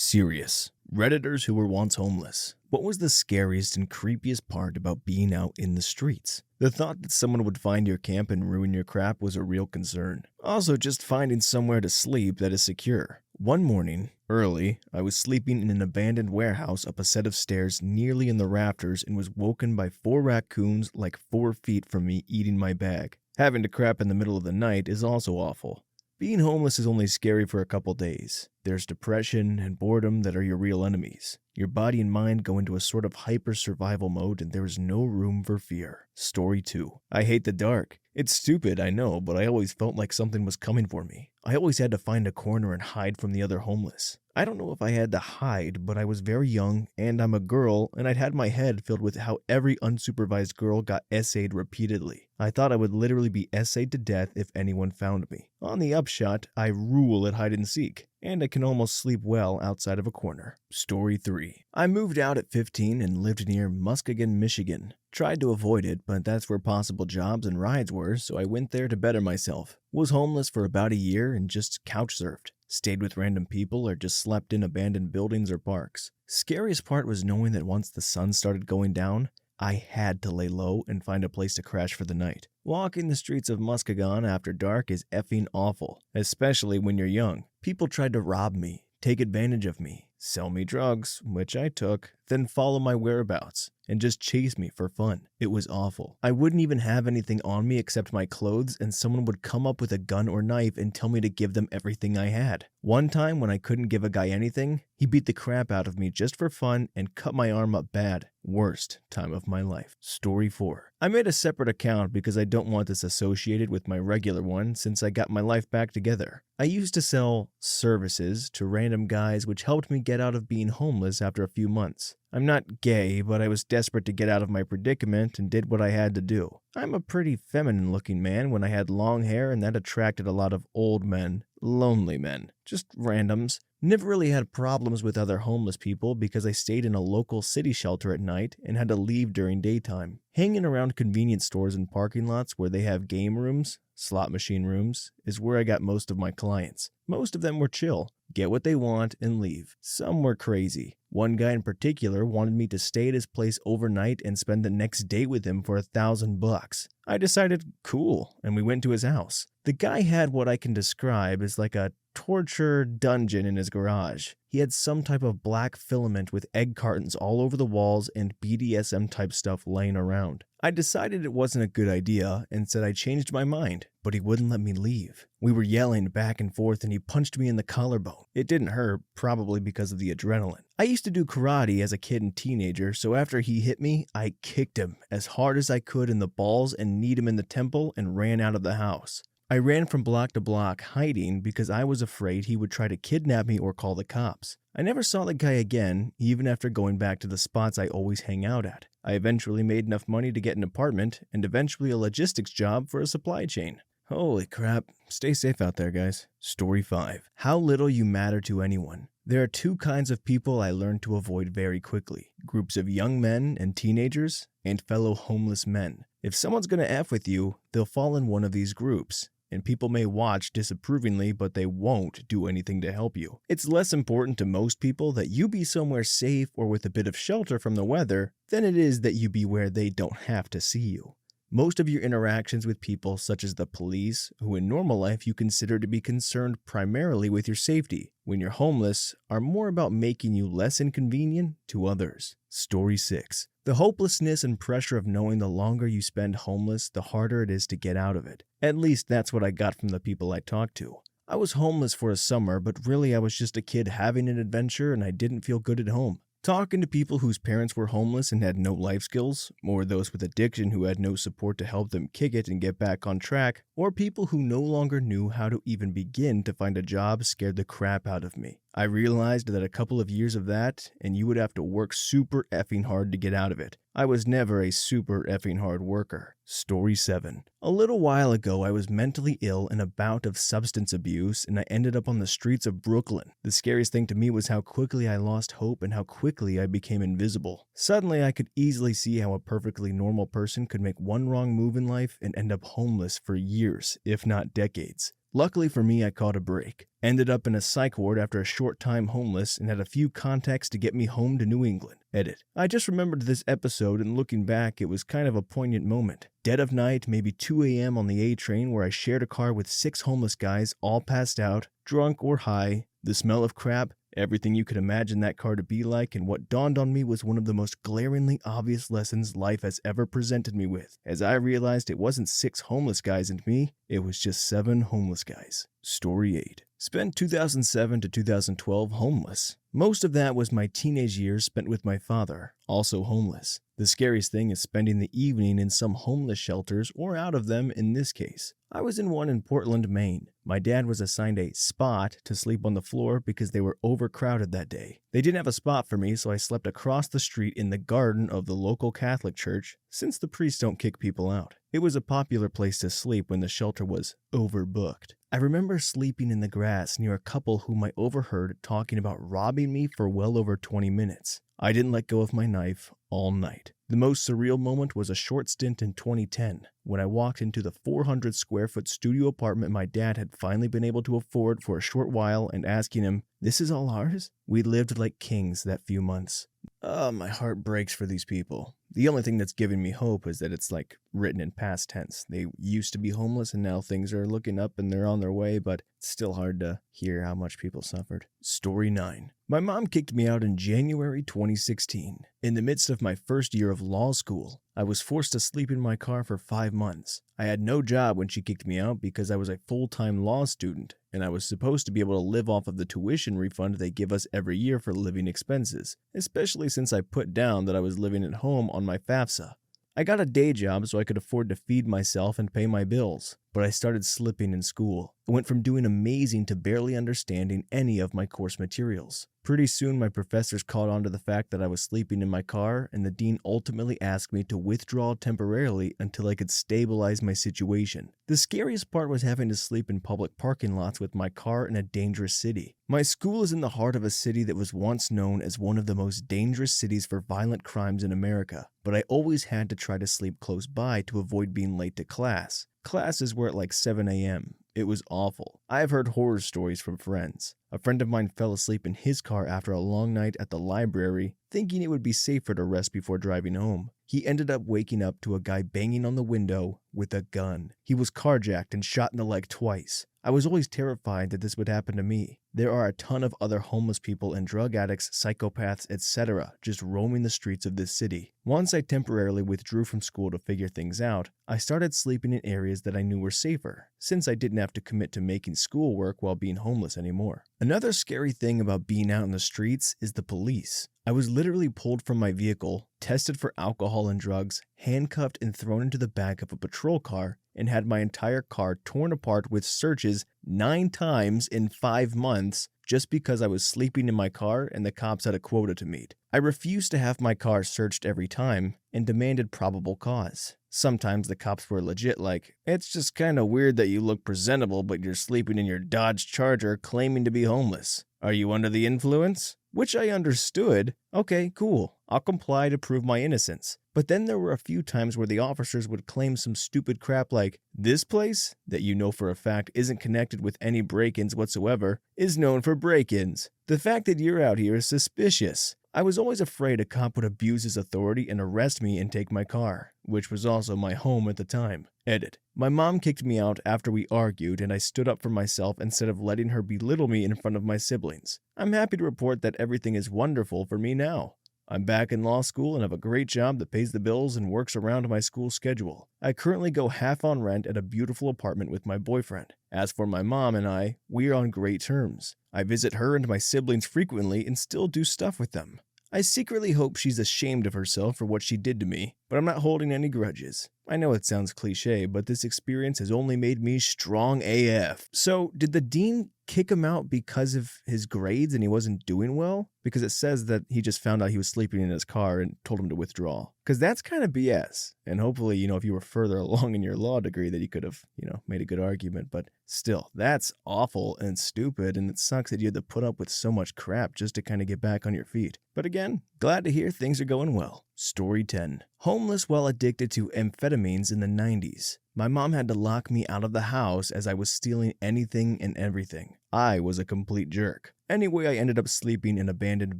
Serious. Redditors who were once homeless. What was the scariest and creepiest part about being out in the streets? The thought that someone would find your camp and ruin your crap was a real concern. Also, just finding somewhere to sleep that is secure. One morning, early, I was sleeping in an abandoned warehouse up a set of stairs nearly in the rafters and was woken by 4 raccoons like 4 feet from me eating my bag. Having to crap in the middle of the night is also awful. Being homeless is only scary for a couple days. There's depression and boredom that are your real enemies. Your body and mind go into a sort of hyper-survival mode and there is no room for fear. Story 2. I hate the dark. It's stupid, I know, but I always felt like something was coming for me. I always had to find a corner and hide from the other homeless. I don't know if I had to hide, but I was very young, and I'm a girl, and I'd had my head filled with how every unsupervised girl got essayed repeatedly. I thought I would literally be essayed to death if anyone found me. On the upshot, I rule at hide and seek, and I can almost sleep well outside of a corner. Story 3. I moved out at 15 and lived near Muskegon, Michigan. Tried to avoid it, but that's where possible jobs and rides were, so I went there to better myself. Was homeless for about a year and just couch surfed. Stayed with random people or just slept in abandoned buildings or parks. Scariest part was knowing that once the sun started going down, I had to lay low and find a place to crash for the night. Walking the streets of Muskegon after dark is effing awful, especially when you're young. People tried to rob me, take advantage of me, sell me drugs, which I took, then follow my whereabouts, and just chase me for fun. It was awful. I wouldn't even have anything on me except my clothes, and someone would come up with a gun or knife and tell me to give them everything I had. One time when I couldn't give a guy anything, he beat the crap out of me just for fun and cut my arm up bad. Worst time of my life. Story 4. I made a separate account because I don't want this associated with my regular one since I got my life back together. I used to sell services to random guys which helped me get out of being homeless after a few months. I'm not gay, but I was desperate to get out of my predicament and did what I had to do. I'm a pretty feminine looking man when I had long hair, and that attracted a lot of old men, lonely men, just randoms. Never really had problems with other homeless people because I stayed in a local city shelter at night and had to leave during daytime. Hanging around convenience stores and parking lots where they have game rooms, slot machine rooms, is where I got most of my clients. Most of them were chill, get what they want and leave. Some were crazy. One guy in particular wanted me to stay at his place overnight and spend the next day with him for $1,000. I decided, cool, and we went to his house. The guy had what I can describe as like a torture dungeon in his garage. He had some type of black filament with egg cartons all over the walls and BDSM type stuff laying around. I decided it wasn't a good idea and said I changed my mind, but he wouldn't let me leave. We were yelling back and forth and he punched me in the collarbone. It didn't hurt, probably because of the adrenaline. I used to do karate as a kid and teenager, so after he hit me, I kicked him as hard as I could in the balls and kneed him in the temple and ran out of the house. I ran from block to block hiding because I was afraid he would try to kidnap me or call the cops. I never saw the guy again, even after going back to the spots I always hang out at. I eventually made enough money to get an apartment and eventually a logistics job for a supply chain. Holy crap. Stay safe out there, guys. Story 5. How little you matter to anyone. There are 2 kinds of people I learned to avoid very quickly. Groups of young men and teenagers and fellow homeless men. If someone's gonna F with you, they'll fall in one of these groups. And people may watch disapprovingly, but they won't do anything to help you. It's less important to most people that you be somewhere safe or with a bit of shelter from the weather than it is that you be where they don't have to see you. Most of your interactions with people such as the police, who in normal life you consider to be concerned primarily with your safety, when you're homeless, are more about making you less inconvenient to others. Story 6. The hopelessness and pressure of knowing the longer you spend homeless, the harder it is to get out of it. At least that's what I got from the people I talked to. I was homeless for a summer, but really I was just a kid having an adventure and I didn't feel good at home. Talking to people whose parents were homeless and had no life skills, or those with addiction who had no support to help them kick it and get back on track, or people who no longer knew how to even begin to find a job scared the crap out of me. I realized that a couple of years of that, and you would have to work super effing hard to get out of it. I was never a super effing hard worker. Story 7. A little while ago, I was mentally ill in a bout of substance abuse, and I ended up on the streets of Brooklyn. The scariest thing to me was how quickly I lost hope and how quickly I became invisible. Suddenly, I could easily see how a perfectly normal person could make one wrong move in life and end up homeless for years, if not decades. Luckily for me, I caught a break. Ended up in a psych ward after a short time homeless and had a few contacts to get me home to New England. Edit. I just remembered this episode and looking back, it was kind of a poignant moment. Dead of night, maybe 2 a.m. on the A train where I shared a car with 6 homeless guys, all passed out, drunk or high, the smell of crap, everything you could imagine that car to be like, and what dawned on me was one of the most glaringly obvious lessons life has ever presented me with, as I realized it wasn't 6 homeless guys and me, it was just 7 homeless guys. Story 8. Spent 2007 to 2012 homeless. Most of that was my teenage years spent with my father, also homeless. The scariest thing is spending the evening in some homeless shelters or out of them in this case. I was in one in Portland, Maine. My dad was assigned a spot to sleep on the floor because they were overcrowded that day. They didn't have a spot for me, so I slept across the street in the garden of the local Catholic church, since the priests don't kick people out. It was a popular place to sleep when the shelter was overbooked. I remember sleeping in the grass near a couple whom I overheard talking about robbing me for well over 20 minutes. I didn't let go of my knife all night. The most surreal moment was a short stint in 2010 when I walked into the 400 square foot studio apartment my dad had finally been able to afford for a short while and asking him, "This is all ours?" We lived like kings that few months. My heart breaks for these people. The only thing that's giving me hope is that it's like written in past tense. They used to be homeless and now things are looking up and they're on their way, but it's still hard to hear how much people suffered. Story 9. My mom kicked me out in January 2016. In the midst of my first year of law school, I was forced to sleep in my car for 5 months. I had no job when she kicked me out because I was a full-time law student, and I was supposed to be able to live off of the tuition refund they give us every year for living expenses, especially since I put down that I was living at home on my FAFSA. I got a day job so I could afford to feed myself and pay my bills, but I started slipping in school. I went from doing amazing to barely understanding any of my course materials. Pretty soon my professors caught on to the fact that I was sleeping in my car, and the dean ultimately asked me to withdraw temporarily until I could stabilize my situation. The scariest part was having to sleep in public parking lots with my car in a dangerous city. My school is in the heart of a city that was once known as one of the most dangerous cities for violent crimes in America, but I always had to try to sleep close by to avoid being late to class. Classes were at like 7 a.m. It was awful. I have heard horror stories from friends. A friend of mine fell asleep in his car after a long night at the library, thinking it would be safer to rest before driving home. He ended up waking up to a guy banging on the window with a gun. He was carjacked and shot in the leg twice. I was always terrified that this would happen to me. There are a ton of other homeless people and drug addicts, psychopaths, etc. just roaming the streets of this city. Once I temporarily withdrew from school to figure things out, I started sleeping in areas that I knew were safer, since I didn't have to commit to making schoolwork while being homeless anymore. Another scary thing about being out in the streets is the police. I was literally pulled from my vehicle, tested for alcohol and drugs, handcuffed and thrown into the back of a patrol car, and had my entire car torn apart with searches 9 times in 5 months just because I was sleeping in my car and the cops had a quota to meet. I refused to have my car searched every time and demanded probable cause. Sometimes the cops were legit like, "It's just kinda weird that you look presentable but you're sleeping in your Dodge Charger claiming to be homeless. Are you under the influence?" Which I understood. Okay, cool. I'll comply to prove my innocence. But then there were a few times where the officers would claim some stupid crap like, "This place, that you know for a fact isn't connected with any break-ins whatsoever, is known for break-ins. The fact that you're out here is suspicious." I was always afraid a cop would abuse his authority and arrest me and take my car, which was also my home at the time. Edit. My mom kicked me out after we argued and I stood up for myself instead of letting her belittle me in front of my siblings. I'm happy to report that everything is wonderful for me now. I'm back in law school and have a great job that pays the bills and works around my school schedule. I currently go half on rent at a beautiful apartment with my boyfriend. As for my mom and I, we are on great terms. I visit her and my siblings frequently and still do stuff with them. I secretly hope she's ashamed of herself for what she did to me, but I'm not holding any grudges. I know it sounds cliche, but this experience has only made me strong AF. So, did the dean kick him out because of his grades and he wasn't doing well? Because it says that he just found out he was sleeping in his car and told him to withdraw. Because that's kind of BS. And hopefully, if you were further along in your law degree that you could have, made a good argument. But still, that's awful and stupid, and it sucks that you had to put up with so much crap just to kind of get back on your feet. But again, glad to hear things are going well. Story 10. Homeless while addicted to amphetamines in the 90s. My mom had to lock me out of the house as I was stealing anything and everything. I was a complete jerk. Anyway, I ended up sleeping in abandoned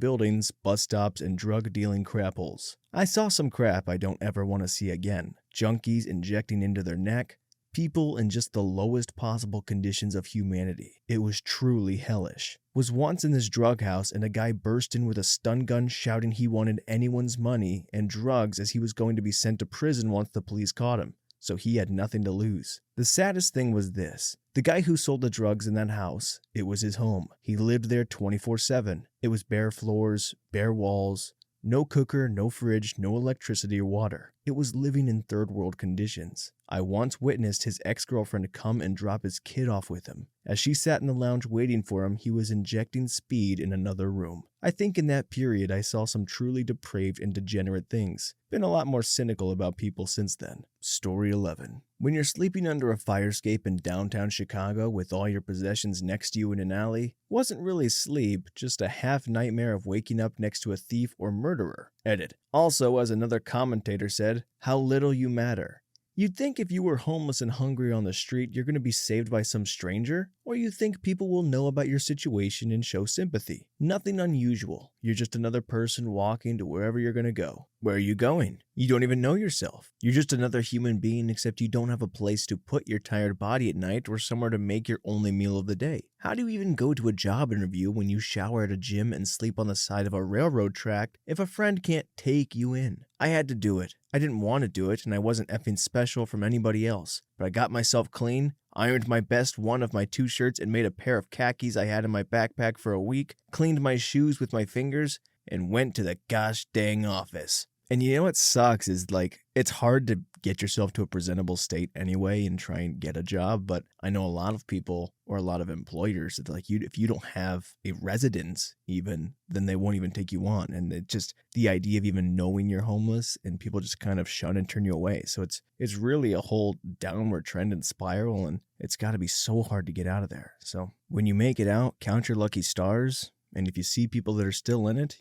buildings, bus stops, and drug-dealing crap holes. I saw some crap I don't ever want to see again. Junkies injecting into their neck, people in just the lowest possible conditions of humanity. It was truly hellish. Was once in this drug house and a guy burst in with a stun gun shouting he wanted anyone's money and drugs as he was going to be sent to prison once the police caught him. So he had nothing to lose. The saddest thing was this. The guy who sold the drugs in that house, it was his home. He lived there 24/7. It was bare floors, bare walls, no cooker, no fridge, no electricity or water. It was living in third world conditions. I once witnessed his ex-girlfriend come and drop his kid off with him. As she sat in the lounge waiting for him, he was injecting speed in another room. I think in that period I saw some truly depraved and degenerate things. Been a lot more cynical about people since then. Story 11. When you're sleeping under a fire escape in downtown Chicago with all your possessions next to you in an alley, wasn't really sleep, just a half nightmare of waking up next to a thief or murderer. Edit. Also, as another commentator said, how little you matter. You'd think if you were homeless and hungry on the street, you're going to be saved by some stranger, or you think people will know about your situation and show sympathy. Nothing unusual. You're just another person walking to wherever you're going to go. Where are you going? You don't even know yourself. You're just another human being, except you don't have a place to put your tired body at night or somewhere to make your only meal of the day. How do you even go to a job interview when you shower at a gym and sleep on the side of a railroad track if a friend can't take you in? I had to do it. I didn't want to do it, and I wasn't effing special from anybody else. But I got myself clean, ironed my best one of my 2 shirts and made a pair of khakis I had in my backpack for a week, cleaned my shoes with my fingers, and went to the gosh dang office. And you know what sucks is it's hard to get yourself to a presentable state anyway and try and get a job. But I know a lot of people or a lot of employers that if you don't have a residence even, then they won't even take you on. And it just the idea of even knowing you're homeless and people just kind of shun and turn you away. So it's really a whole downward trend and spiral, and it's got to be so hard to get out of there. So when you make it out, count your lucky stars. And if you see people that are still in it,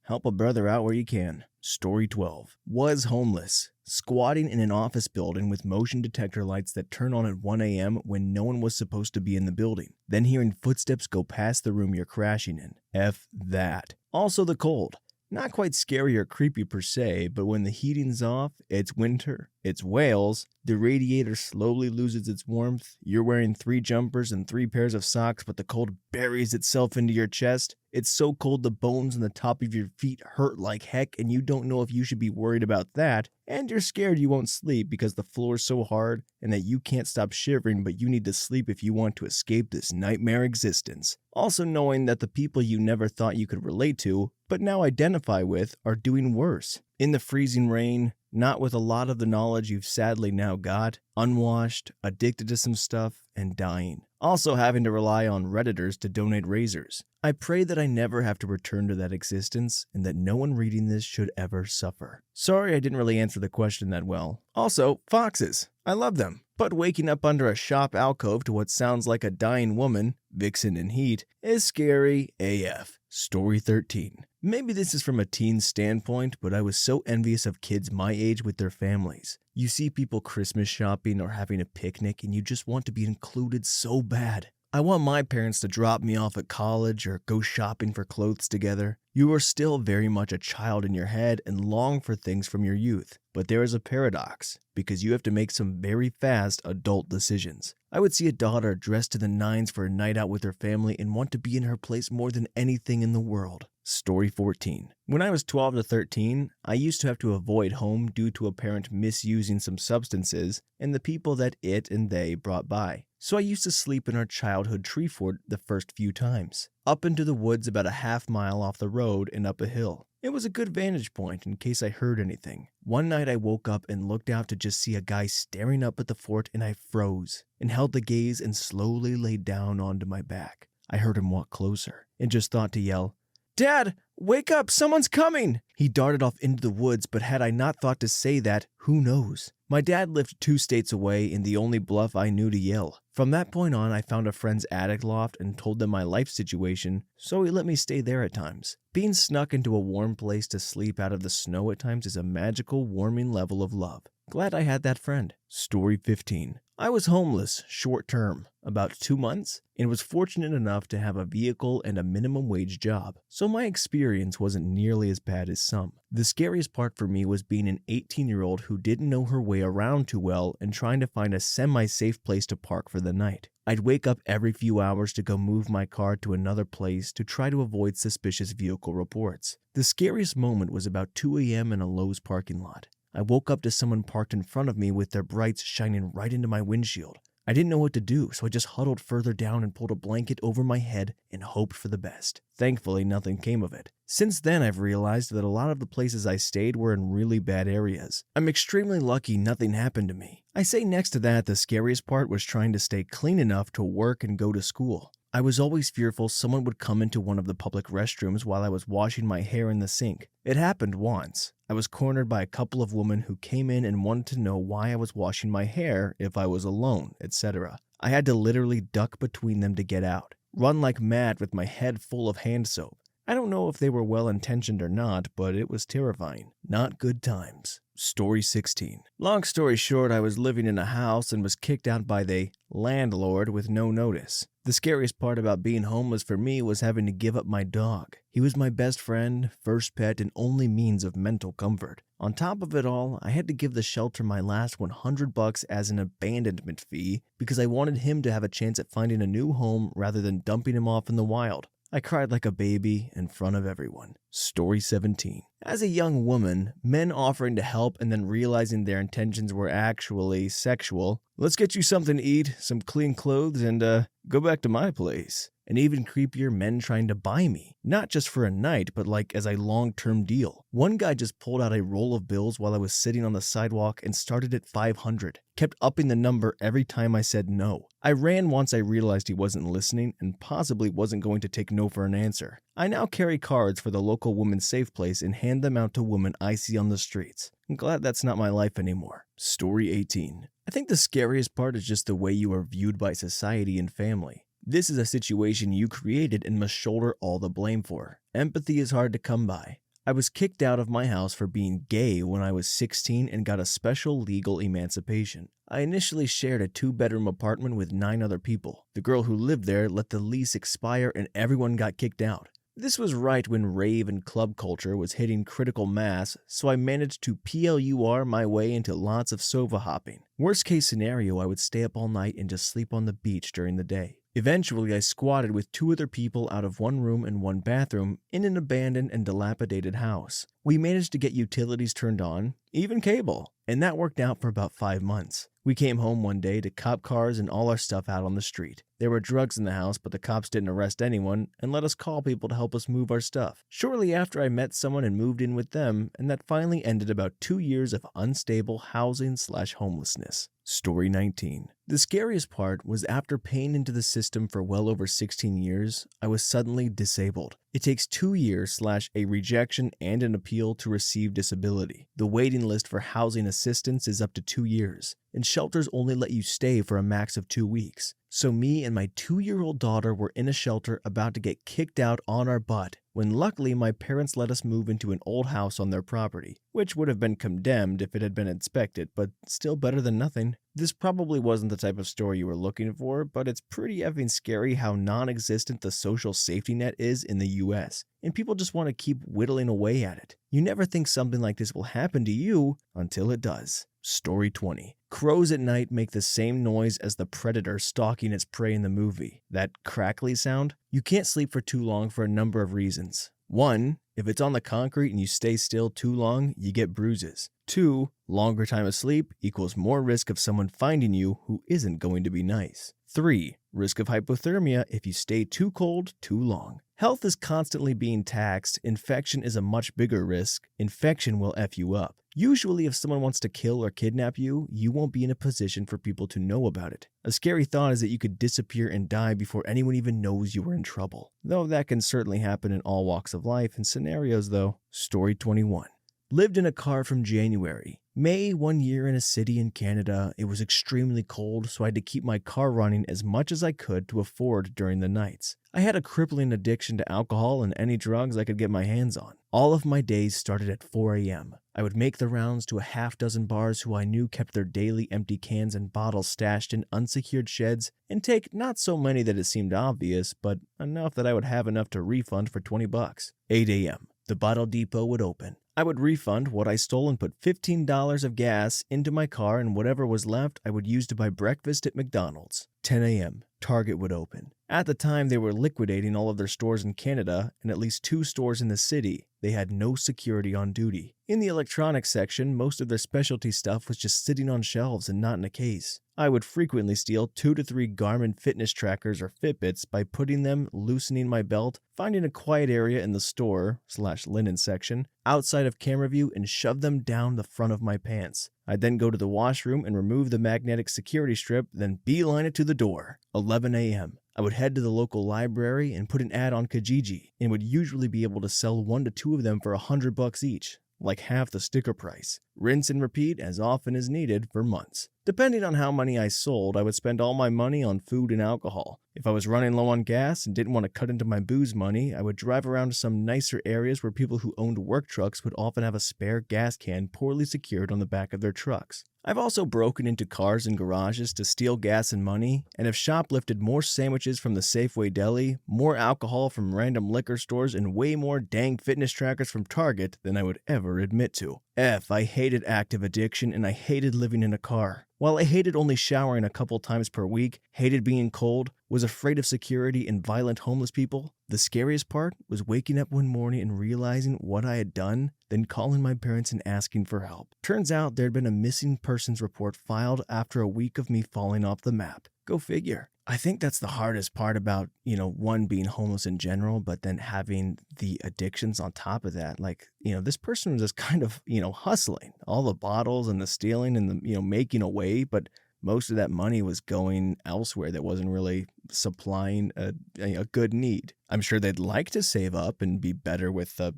help a brother out where you can. Story 12. Was homeless. Squatting in an office building with motion detector lights that turn on at 1 a.m. when no one was supposed to be in the building. Then hearing footsteps go past the room you're crashing in. F that. Also the cold. Not quite scary or creepy per se, but when the heating's off, it's winter, it's Wales, the radiator slowly loses its warmth, you're wearing 3 jumpers and 3 pairs of socks, but the cold buries itself into your chest. It's so cold the bones on the top of your feet hurt like heck, and you don't know if you should be worried about that, and you're scared you won't sleep because the floor's so hard and that you can't stop shivering, but you need to sleep if you want to escape this nightmare existence. Also knowing that the people you never thought you could relate to, but now identify with, are doing worse. In the freezing rain, not with a lot of the knowledge you've sadly now got, unwashed, addicted to some stuff, and dying. Also having to rely on Redditors to donate razors. I pray that I never have to return to that existence, and that no one reading this should ever suffer. Sorry I didn't really answer the question that well. Also, foxes. I love them. But waking up under a shop alcove to what sounds like a dying woman, vixen in heat, is scary AF. Story 13. Maybe this is from a teen's standpoint, but I was so envious of kids my age with their families. You see people Christmas shopping or having a picnic and you just want to be included so bad. I want my parents to drop me off at college or go shopping for clothes together. You are still very much a child in your head and long for things from your youth. But there is a paradox, because you have to make some very fast adult decisions. I would see a daughter dressed to the nines for a night out with her family and want to be in her place more than anything in the world. Story 14. When I was 12 to 13, I used to have to avoid home due to a parent misusing some substances and the people that it and they brought by. So I used to sleep in our childhood tree fort the first few times, up into the woods about a half mile off the road and up a hill. It was a good vantage point in case I heard anything. One night I woke up and looked out to just see a guy staring up at the fort, and I froze and held the gaze and slowly laid down onto my back. I heard him walk closer and just thought to yell, "Dad, wake up, someone's coming!" He darted off into the woods, but had I not thought to say that, who knows? My dad lived 2 states away, and the only bluff I knew to yell. From that point on, I found a friend's attic loft and told them my life situation, so he let me stay there at times. Being snuck into a warm place to sleep out of the snow at times is a magical, warming level of love. Glad I had that friend. Story 15. I was homeless, short term, about 2 months, and was fortunate enough to have a vehicle and a minimum wage job, so my experience wasn't nearly as bad as some. The scariest part for me was being an 18-year-old who didn't know her way around too well and trying to find a semi-safe place to park for the night. I'd wake up every few hours to go move my car to another place to try to avoid suspicious vehicle reports. The scariest moment was about 2 a.m. in a Lowe's parking lot. I woke up to someone parked in front of me with their brights shining right into my windshield. I didn't know what to do, so I just huddled further down and pulled a blanket over my head and hoped for the best. Thankfully, nothing came of it. Since then, I've realized that a lot of the places I stayed were in really bad areas. I'm extremely lucky nothing happened to me. I say next to that, the scariest part was trying to stay clean enough to work and go to school. I was always fearful someone would come into one of the public restrooms while I was washing my hair in the sink. It happened once. I was cornered by a couple of women who came in and wanted to know why I was washing my hair, if I was alone, etc. I had to literally duck between them to get out, run like mad with my head full of hand soap. I don't know if they were well-intentioned or not, but it was terrifying. Not good times. Story 16. Long story short, I was living in a house and was kicked out by the landlord with no notice. The scariest part about being homeless for me was having to give up my dog. He was my best friend, first pet, and only means of mental comfort. On top of it all, I had to give the shelter my last $100 as an abandonment fee because I wanted him to have a chance at finding a new home rather than dumping him off in the wild. I cried like a baby in front of everyone. Story 17. As a young woman, men offering to help and then realizing their intentions were actually sexual. Let's get you something to eat, some clean clothes, and go back to my place. And even creepier, men trying to buy me. Not just for a night, but like as a long-term deal. One guy just pulled out a roll of bills while I was sitting on the sidewalk and started at 500. Kept upping the number every time I said no. I ran once I realized he wasn't listening and possibly wasn't going to take no for an answer. I now carry cards for the local women's safe place and hand them out to women I see on the streets. I'm glad that's not my life anymore. Story 18. I think the scariest part is just the way you are viewed by society and family. This is a situation you created and must shoulder all the blame for. Empathy is hard to come by. I was kicked out of my house for being gay when I was 16 and got a special legal emancipation. I initially shared a 2-bedroom apartment with 9 other people. The girl who lived there let the lease expire and everyone got kicked out. This was right when rave and club culture was hitting critical mass, so I managed to PLUR my way into lots of sofa hopping. Worst case scenario, I would stay up all night and just sleep on the beach during the day. Eventually, I squatted with 2 other people out of 1 room and 1 bathroom in an abandoned and dilapidated house. We managed to get utilities turned on, even cable, and that worked out for about 5 months. We came home one day to cop cars and all our stuff out on the street. There were drugs in the house, but the cops didn't arrest anyone and let us call people to help us move our stuff. Shortly after, I met someone and moved in with them, and that finally ended about 2 years of unstable housing/homelessness. Story 19. The scariest part was after paying into the system for well over 16 years, I was suddenly disabled. It takes 2 years/a rejection and an appeal to receive disability. The waiting list for housing assistance is up to 2 years, and shelters only let you stay for a max of 2 weeks. So me and my 2-year-old daughter were in a shelter about to get kicked out on our butt, when luckily my parents let us move into an old house on their property, which would have been condemned if it had been inspected, but still better than nothing. This probably wasn't the type of story you were looking for, but it's pretty effing scary how non-existent the social safety net is in the US, and people just want to keep whittling away at it. You never think something like this will happen to you until it does. Story 20. Crows at night make the same noise as the predator stalking its prey in the movie. That crackly sound? You can't sleep for too long for a number of reasons. 1. If it's on the concrete and you stay still too long, you get bruises. 2. Longer time asleep equals more risk of someone finding you who isn't going to be nice. 3. Risk of hypothermia if you stay too cold too long. Health is constantly being taxed. Infection is a much bigger risk. Infection will F you up. Usually, if someone wants to kill or kidnap you, you won't be in a position for people to know about it. A scary thought is that you could disappear and die before anyone even knows you were in trouble. Though that can certainly happen in all walks of life and scenarios though. Story 21. Lived in a car from January. May one year in a city in Canada, it was extremely cold, so I had to keep my car running as much as I could to afford during the nights. I had a crippling addiction to alcohol and any drugs I could get my hands on. All of my days started at 4 a.m. I would make the rounds to a half dozen bars who I knew kept their daily empty cans and bottles stashed in unsecured sheds and take not so many that it seemed obvious, but enough that I would have enough to refund for $20. 8 a.m. The bottle depot would open. I would refund what I stole and put $15 of gas into my car, and whatever was left I would use to buy breakfast at McDonald's. 10 a.m. Target would open. At the time, they were liquidating all of their stores in Canada and at least 2 stores in the city. They had no security on duty. In the electronics section, most of their specialty stuff was just sitting on shelves and not in a case. I would frequently steal 2 to 3 Garmin fitness trackers or Fitbits by putting them, loosening my belt, finding a quiet area in the store/linen section outside of camera view and shove them down the front of my pants. I'd then go to the washroom and remove the magnetic security strip, then beeline it to the door. 11 a.m. I would head to the local library and put an ad on Kijiji and would usually be able to sell 1 to 2 of them for $100 each, like half the sticker price. Rinse and repeat as often as needed for months. Depending on how many I sold, I would spend all my money on food and alcohol. If I was running low on gas and didn't want to cut into my booze money, I would drive around to some nicer areas where people who owned work trucks would often have a spare gas can poorly secured on the back of their trucks. I've also broken into cars and garages to steal gas and money, and have shoplifted more sandwiches from the Safeway deli, more alcohol from random liquor stores, and way more dang fitness trackers from Target than I would ever admit to. I hated active addiction, and I hated living in a car. While I hated only showering a couple times per week, hated being cold, was afraid of security and violent homeless people, the scariest part was waking up one morning and realizing what I had done, then calling my parents and asking for help. Turns out there had been a missing persons report filed after a week of me falling off the map. Go figure. I think that's the hardest part about, one, being homeless in general, but then having the addictions on top of that. Like, this person was just kind of, hustling all the bottles and the stealing and the, making away, but most of that money was going elsewhere that wasn't really supplying a good need. I'm sure they'd like to save up and be better with the,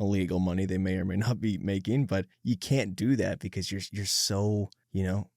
illegal money they may or may not be making, but you can't do that because you're so,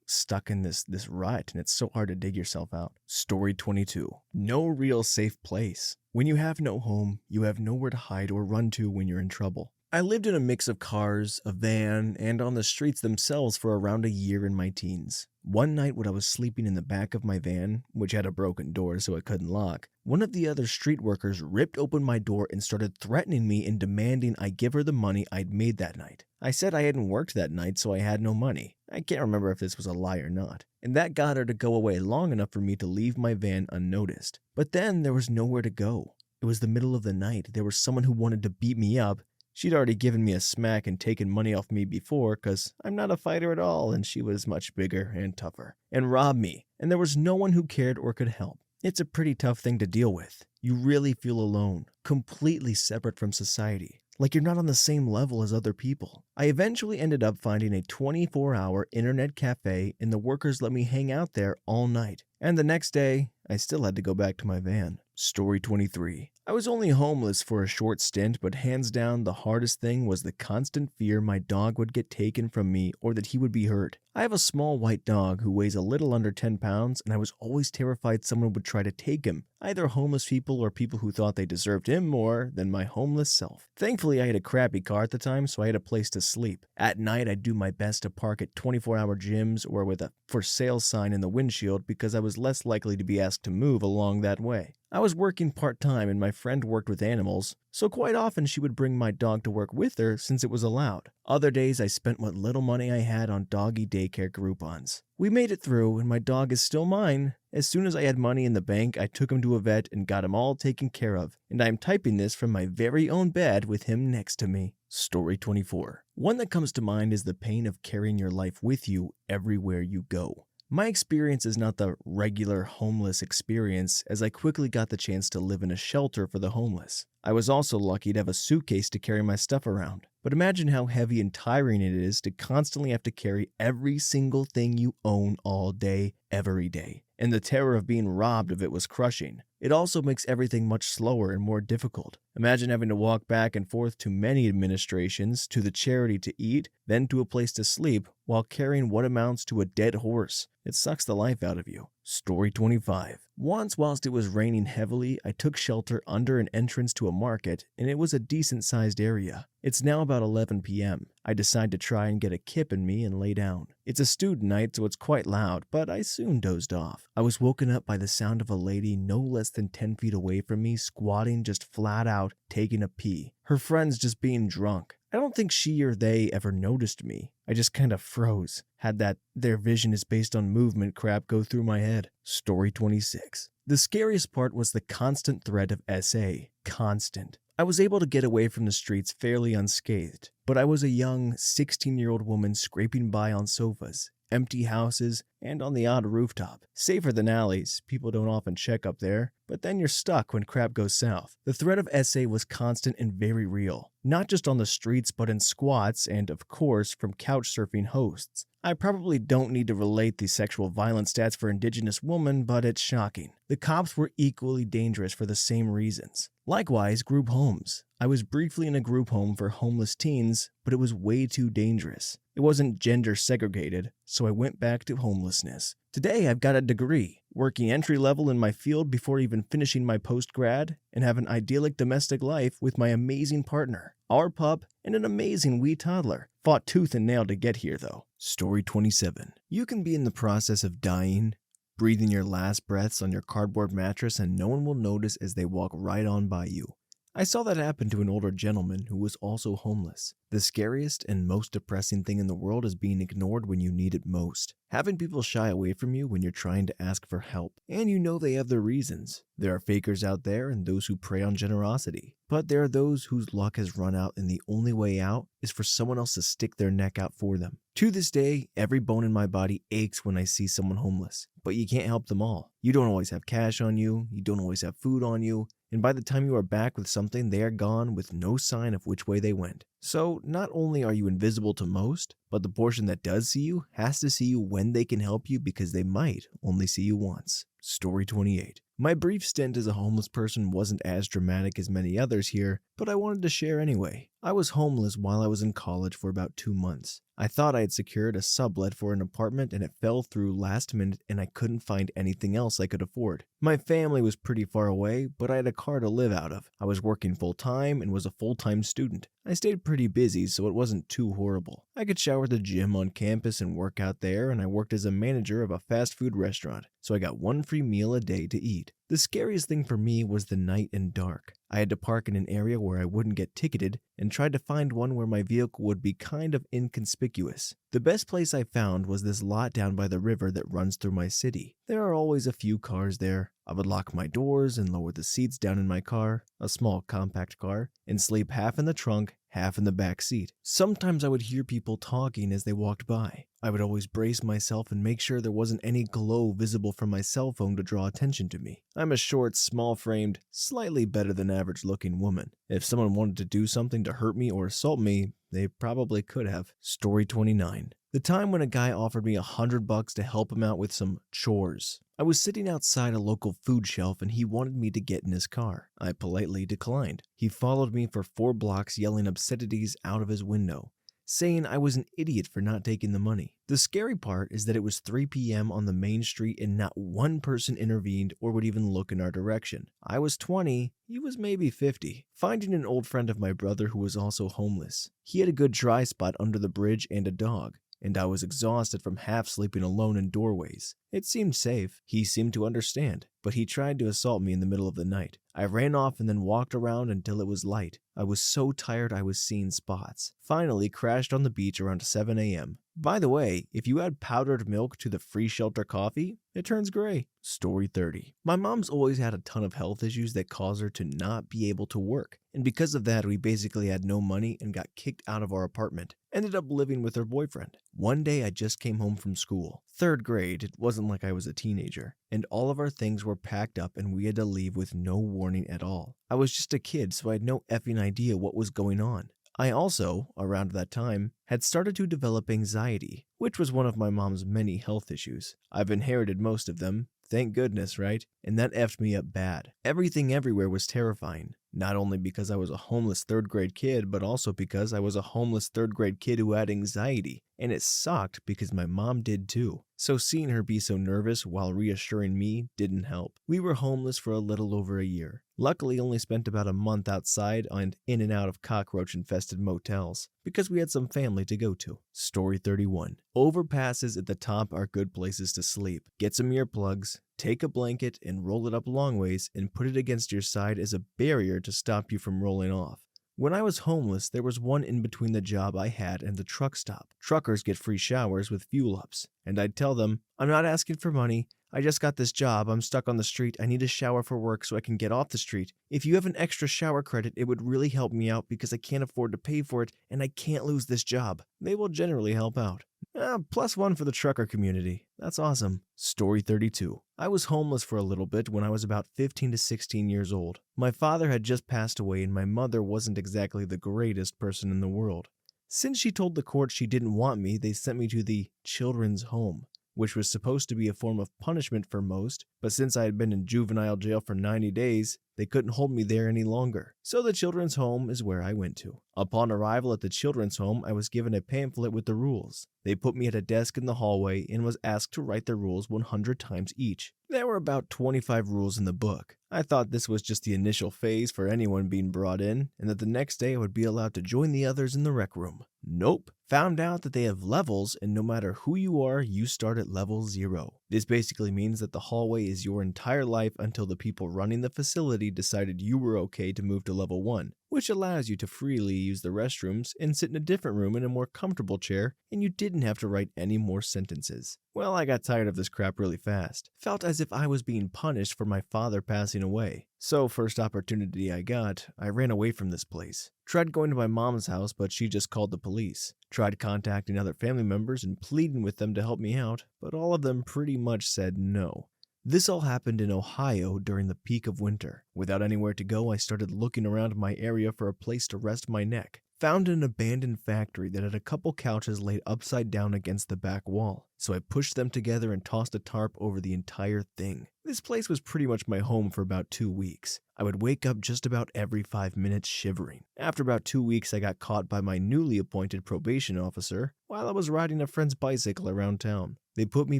stuck in this rut, and it's so hard to dig yourself out. Story 22. No real safe place. When you have no home, you have nowhere to hide or run to when you're in trouble. I lived in a mix of cars, a van, and on the streets themselves for around a year in my teens. One night when I was sleeping in the back of my van, which had a broken door so it couldn't lock, one of the other street workers ripped open my door and started threatening me and demanding I give her the money I'd made that night. I said I hadn't worked that night, so I had no money. I can't remember if this was a lie or not. And that got her to go away long enough for me to leave my van unnoticed. But then there was nowhere to go. It was the middle of the night. There was someone who wanted to beat me up. She'd already given me a smack and taken money off me before, because I'm not a fighter at all, and she was much bigger and tougher, and robbed me, and there was no one who cared or could help. It's a pretty tough thing to deal with. You really feel alone, completely separate from society, like you're not on the same level as other people. I eventually ended up finding a 24-hour internet cafe, and the workers let me hang out there all night. And the next day, I still had to go back to my van. Story 23. I was only homeless for a short stint, but hands down the hardest thing was the constant fear my dog would get taken from me or that he would be hurt. I have a small white dog who weighs a little under 10 pounds, and I was always terrified someone would try to take him, either homeless people or people who thought they deserved him more than my homeless self. Thankfully, I had a crappy car at the time, so I had a place to sleep. At night, I'd do my best to park at 24-hour gyms or with a for sale sign in the windshield because I was less likely to be asked to move along that way. I was working part-time and my friend worked with animals, so quite often she would bring my dog to work with her since it was allowed. Other days I spent what little money I had on doggy daycare Groupons. We made it through and my dog is still mine. As soon as I had money in the bank, I took him to a vet and got him all taken care of, and I am typing this from my very own bed with him next to me. Story 24. One that comes to mind is the pain of carrying your life with you everywhere you go. My experience is not the regular homeless experience, as I quickly got the chance to live in a shelter for the homeless. I was also lucky to have a suitcase to carry my stuff around. But imagine how heavy and tiring it is to constantly have to carry every single thing you own all day, every day. And the terror of being robbed of it was crushing. It also makes everything much slower and more difficult. Imagine having to walk back and forth to many administrations, to the charity to eat, then to a place to sleep, while carrying what amounts to a dead horse. It sucks the life out of you. Story 25. Once, whilst it was raining heavily, I took shelter under an entrance to a market, and it was a decent-sized area. It's now about 11 p.m. I decide to try and get a kip in me and lay down. It's a student night, so it's quite loud, but I soon dozed off. I was woken up by the sound of a lady no less than 10 feet away from me, squatting just flat out, taking a pee. Her friends just being drunk. I don't think she or they ever noticed me. I just kind of froze. Had that their vision is based on movement crap go through my head. Story 26. The scariest part was the constant threat of SA. Constant. I was able to get away from the streets fairly unscathed, but I was a young 16-year-old woman scraping by on sofas, empty houses, and on the odd rooftop. Safer than alleys, people don't often check up there, but then you're stuck when crap goes south. The threat of SA was constant and very real, not just on the streets but in squats and, of course, from couch surfing hosts. I probably don't need to relate the sexual violence stats for Indigenous women, but it's shocking. The cops were equally dangerous for the same reasons. Likewise, group homes. I was briefly in a group home for homeless teens, but it was way too dangerous. It wasn't gender segregated, so I went back to homelessness. Today, I've got a degree, working entry level in my field before even finishing my post-grad, and have an idyllic domestic life with my amazing partner, our pup, and an amazing wee toddler. Fought tooth and nail to get here, though. Story 27. You can be in the process of dying, breathing your last breaths on your cardboard mattress, and no one will notice as they walk right on by you. I saw that happen to an older gentleman who was also homeless. The scariest and most depressing thing in the world is being ignored when you need it most. Having people shy away from you when you're trying to ask for help. And you know they have their reasons. There are fakers out there and those who prey on generosity. But there are those whose luck has run out and the only way out is for someone else to stick their neck out for them. To this day, every bone in my body aches when I see someone homeless. But you can't help them all. You don't always have cash on you, you don't always have food on you, and by the time you are back with something, they are gone with no sign of which way they went. So, not only are you invisible to most, but the portion that does see you has to see you when they can help you because they might only see you once. Story 28. My brief stint as a homeless person wasn't as dramatic as many others here, but I wanted to share anyway. I was homeless while I was in college for about 2 months. I thought I had secured a sublet for an apartment and it fell through last minute and I couldn't find anything else I could afford. My family was pretty far away, but I had a car to live out of. I was working full-time and was a full-time student. I stayed pretty busy, so it wasn't too horrible. I could shower at the gym on campus and work out there, and I worked as a manager of a fast food restaurant, so I got 1 free meal a day to eat. The scariest thing for me was the night and dark. I had to park in an area where I wouldn't get ticketed and tried to find one where my vehicle would be kind of inconspicuous. The best place I found was this lot down by the river that runs through my city. There are always a few cars there. I would lock my doors and lower the seats down in my car, a small compact car, and sleep half in the trunk, half in the back seat. Sometimes I would hear people talking as they walked by. I would always brace myself and make sure there wasn't any glow visible from my cell phone to draw attention to me. I'm a short, small-framed, slightly better than average-looking woman. If someone wanted to do something to hurt me or assault me, they probably could have. Story 29. The time when a guy offered me $100 to help him out with some chores. I was sitting outside a local food shelf and he wanted me to get in his car. I politely declined. He followed me for 4 blocks yelling obscenities out of his window, saying I was an idiot for not taking the money. The scary part is that it was 3 p.m. on the main street and not one person intervened or would even look in our direction. I was 20, he was maybe 50. Finding an old friend of my brother who was also homeless. He had a good dry spot under the bridge and a dog, and I was exhausted from half sleeping alone in doorways. It seemed safe. He seemed to understand, but he tried to assault me in the middle of the night. I ran off and then walked around until it was light. I was so tired I was seeing spots. Finally crashed on the beach around 7 a.m. By the way, if you add powdered milk to the free shelter coffee, it turns gray. Story 30. My mom's always had a ton of health issues that cause her to not be able to work. And because of that, we basically had no money and got kicked out of our apartment. Ended up living with her boyfriend. One day I just came home from school. 3rd grade, it wasn't like I was a teenager. And all of our things were packed up and we had to leave with no warning at all. I was just a kid, so I had no effing idea what was going on. I also, around that time, had started to develop anxiety, which was one of my mom's many health issues. I've inherited most of them, thank goodness, right? And that effed me up bad. Everything everywhere was terrifying. Not only because I was a homeless third grade kid, but also because I was a homeless third grade kid who had anxiety. And it sucked because my mom did too. So seeing her be so nervous while reassuring me didn't help. We were homeless for a little over a year. Luckily, only spent about a month outside and in and out of cockroach-infested motels, because we had some family to go to. Story 31. Overpasses at the top are good places to sleep. Get some earplugs, take a blanket and roll it up long ways and put it against your side as a barrier to stop you from rolling off. When I was homeless, there was one in between the job I had and the truck stop. Truckers get free showers with fuel ups, and I'd tell them, I'm not asking for money. I just got this job, I'm stuck on the street, I need a shower for work so I can get off the street. If you have an extra shower credit, it would really help me out because I can't afford to pay for it and I can't lose this job. They will generally help out. +1 for the trucker community. That's awesome. Story 32. I was homeless for a little bit when I was about 15 to 16 years old. My father had just passed away and my mother wasn't exactly the greatest person in the world. Since she told the court she didn't want me, they sent me to the children's home, which was supposed to be a form of punishment for most, but since I had been in juvenile jail for 90 days, they couldn't hold me there any longer. So the children's home is where I went to. Upon arrival at the children's home, I was given a pamphlet with the rules. They put me at a desk in the hallway and was asked to write the rules 100 times each. There were about 25 rules in the book. I thought this was just the initial phase for anyone being brought in, and that the next day I would be allowed to join the others in the rec room. Nope. Found out that they have levels, and no matter who you are, you start at level 0. This basically means that the hallway is your entire life until the people running the facility decided you were okay to move to level 1, which allows you to freely use the restrooms and sit in a different room in a more comfortable chair, and you didn't have to write any more sentences. Well, I got tired of this crap really fast. Felt as if I was being punished for my father passing away. So first opportunity I got, I ran away from this place. Tried going to my mom's house, but she just called the police. Tried contacting other family members and pleading with them to help me out, but all of them pretty much said no. This all happened in Ohio during the peak of winter. Without anywhere to go, I started looking around my area for a place to rest my neck. Found an abandoned factory that had a couple couches laid upside down against the back wall, so I pushed them together and tossed a tarp over the entire thing. This place was pretty much my home for about 2 weeks. I would wake up just about every 5 minutes shivering. After about 2 weeks, I got caught by my newly appointed probation officer while I was riding a friend's bicycle around town. They put me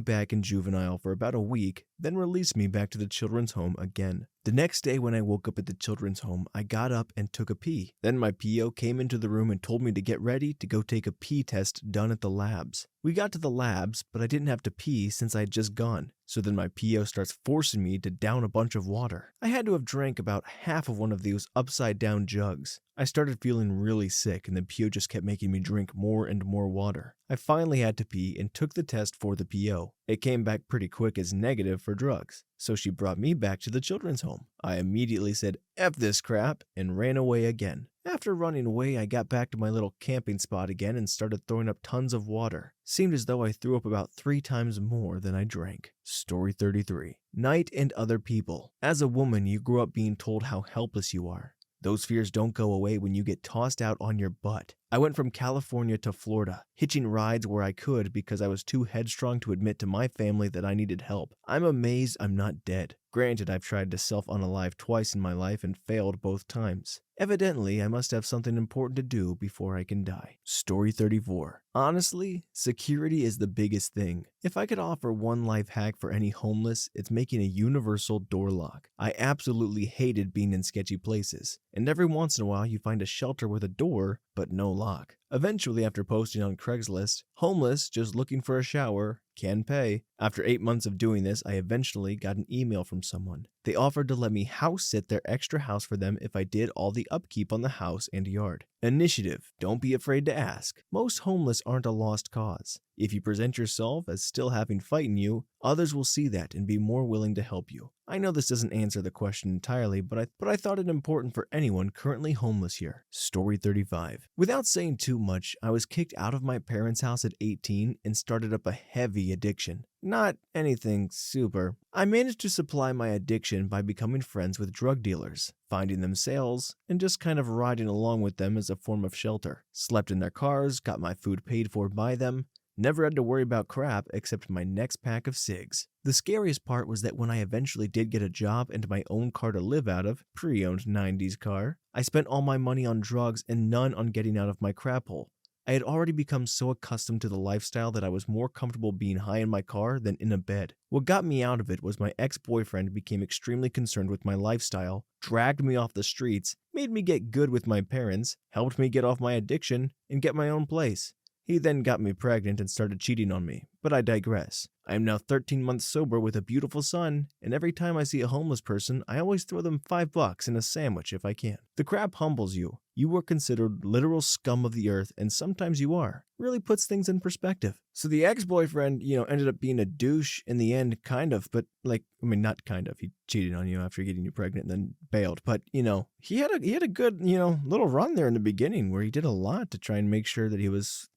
back in juvenile for about a week, then released me back to the children's home again. The next day when I woke up at the children's home, I got up and took a pee. Then my PO came into the room and told me to get ready to go take a pee test done at the labs. We got to the labs, but I didn't have to pee since I had just gone. So then my PO starts forcing me to down a bunch of water. I had to have drank about half of one of those upside down jugs. I started feeling really sick and the PO just kept making me drink more and more water. I finally had to pee and took the test for the PO. It came back pretty quick as negative for drugs. So she brought me back to the children's home. I immediately said, F this crap, and ran away again. After running away, I got back to my little camping spot again and started throwing up tons of water. Seemed as though I threw up about 3 times more than I drank. Story 33. Night and other people. As a woman, you grew up being told how helpless you are. Those fears don't go away when you get tossed out on your butt. I went from California to Florida, hitching rides where I could because I was too headstrong to admit to my family that I needed help. I'm amazed I'm not dead. Granted, I've tried to self-unalive twice in my life and failed both times. Evidently, I must have something important to do before I can die. Story 34. Honestly, security is the biggest thing. If I could offer one life hack for any homeless, it's making a universal door lock. I absolutely hated being in sketchy places, and every once in a while you find a shelter with a door, but no lock. Eventually, after posting on Craigslist, homeless, just looking for a shower, can pay. After 8 months of doing this, I eventually got an email from someone. They offered to let me house sit their extra house for them if I did all the upkeep on the house and yard. Initiative. Don't be afraid to ask. Most homeless aren't a lost cause. If you present yourself as still having fight in you, others will see that and be more willing to help you. I know this doesn't answer the question entirely, but I thought it important for anyone currently homeless here. Story 35. Without saying too much, I was kicked out of my parents' house at 18 and started up a heavy addiction. Not anything super. I managed to supply my addiction by becoming friends with drug dealers, finding them sales, and just kind of riding along with them as a form of shelter. Slept in their cars, got my food paid for by them. Never had to worry about crap except my next pack of cigs. The scariest part was that when I eventually did get a job and my own car to live out of, pre-owned 90s car, I spent all my money on drugs and none on getting out of my crap hole. I had already become so accustomed to the lifestyle that I was more comfortable being high in my car than in a bed. What got me out of it was my ex-boyfriend became extremely concerned with my lifestyle, dragged me off the streets, made me get good with my parents, helped me get off my addiction, and get my own place. He then got me pregnant and started cheating on me, but I digress. I am now 13 months sober with a beautiful son, and every time I see a homeless person, I always throw them $5 and a sandwich if I can. The crap humbles you. You were considered literal scum of the earth, and sometimes you are. Really puts things in perspective. So the ex-boyfriend, ended up being a douche in the end, kind of, but not kind of. He cheated on you after getting you pregnant and then bailed. But, he had a good, little run there in the beginning where he did a lot to try and make sure that he was,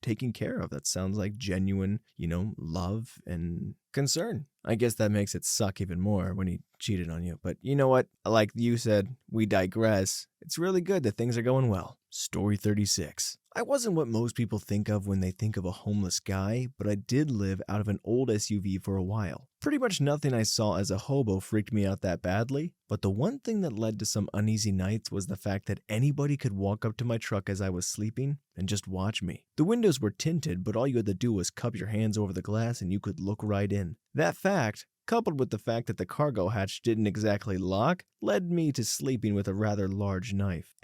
taken care of. That sounds like genuine, love and concern. I guess that makes it suck even more when he cheated on you. But you know what? Like you said, we digress. It's really good that things are going well. Story 36. I wasn't what most people think of when they think of a homeless guy, but I did live out of an old SUV for a while. Pretty much nothing I saw as a hobo freaked me out that badly, but the one thing that led to some uneasy nights was the fact that anybody could walk up to my truck as I was sleeping and just watch me. The windows were tinted, but all you had to do was cup your hands over the glass and you could look right in. That fact, coupled with the fact that the cargo hatch didn't exactly lock, led me to sleeping with a rather large knife.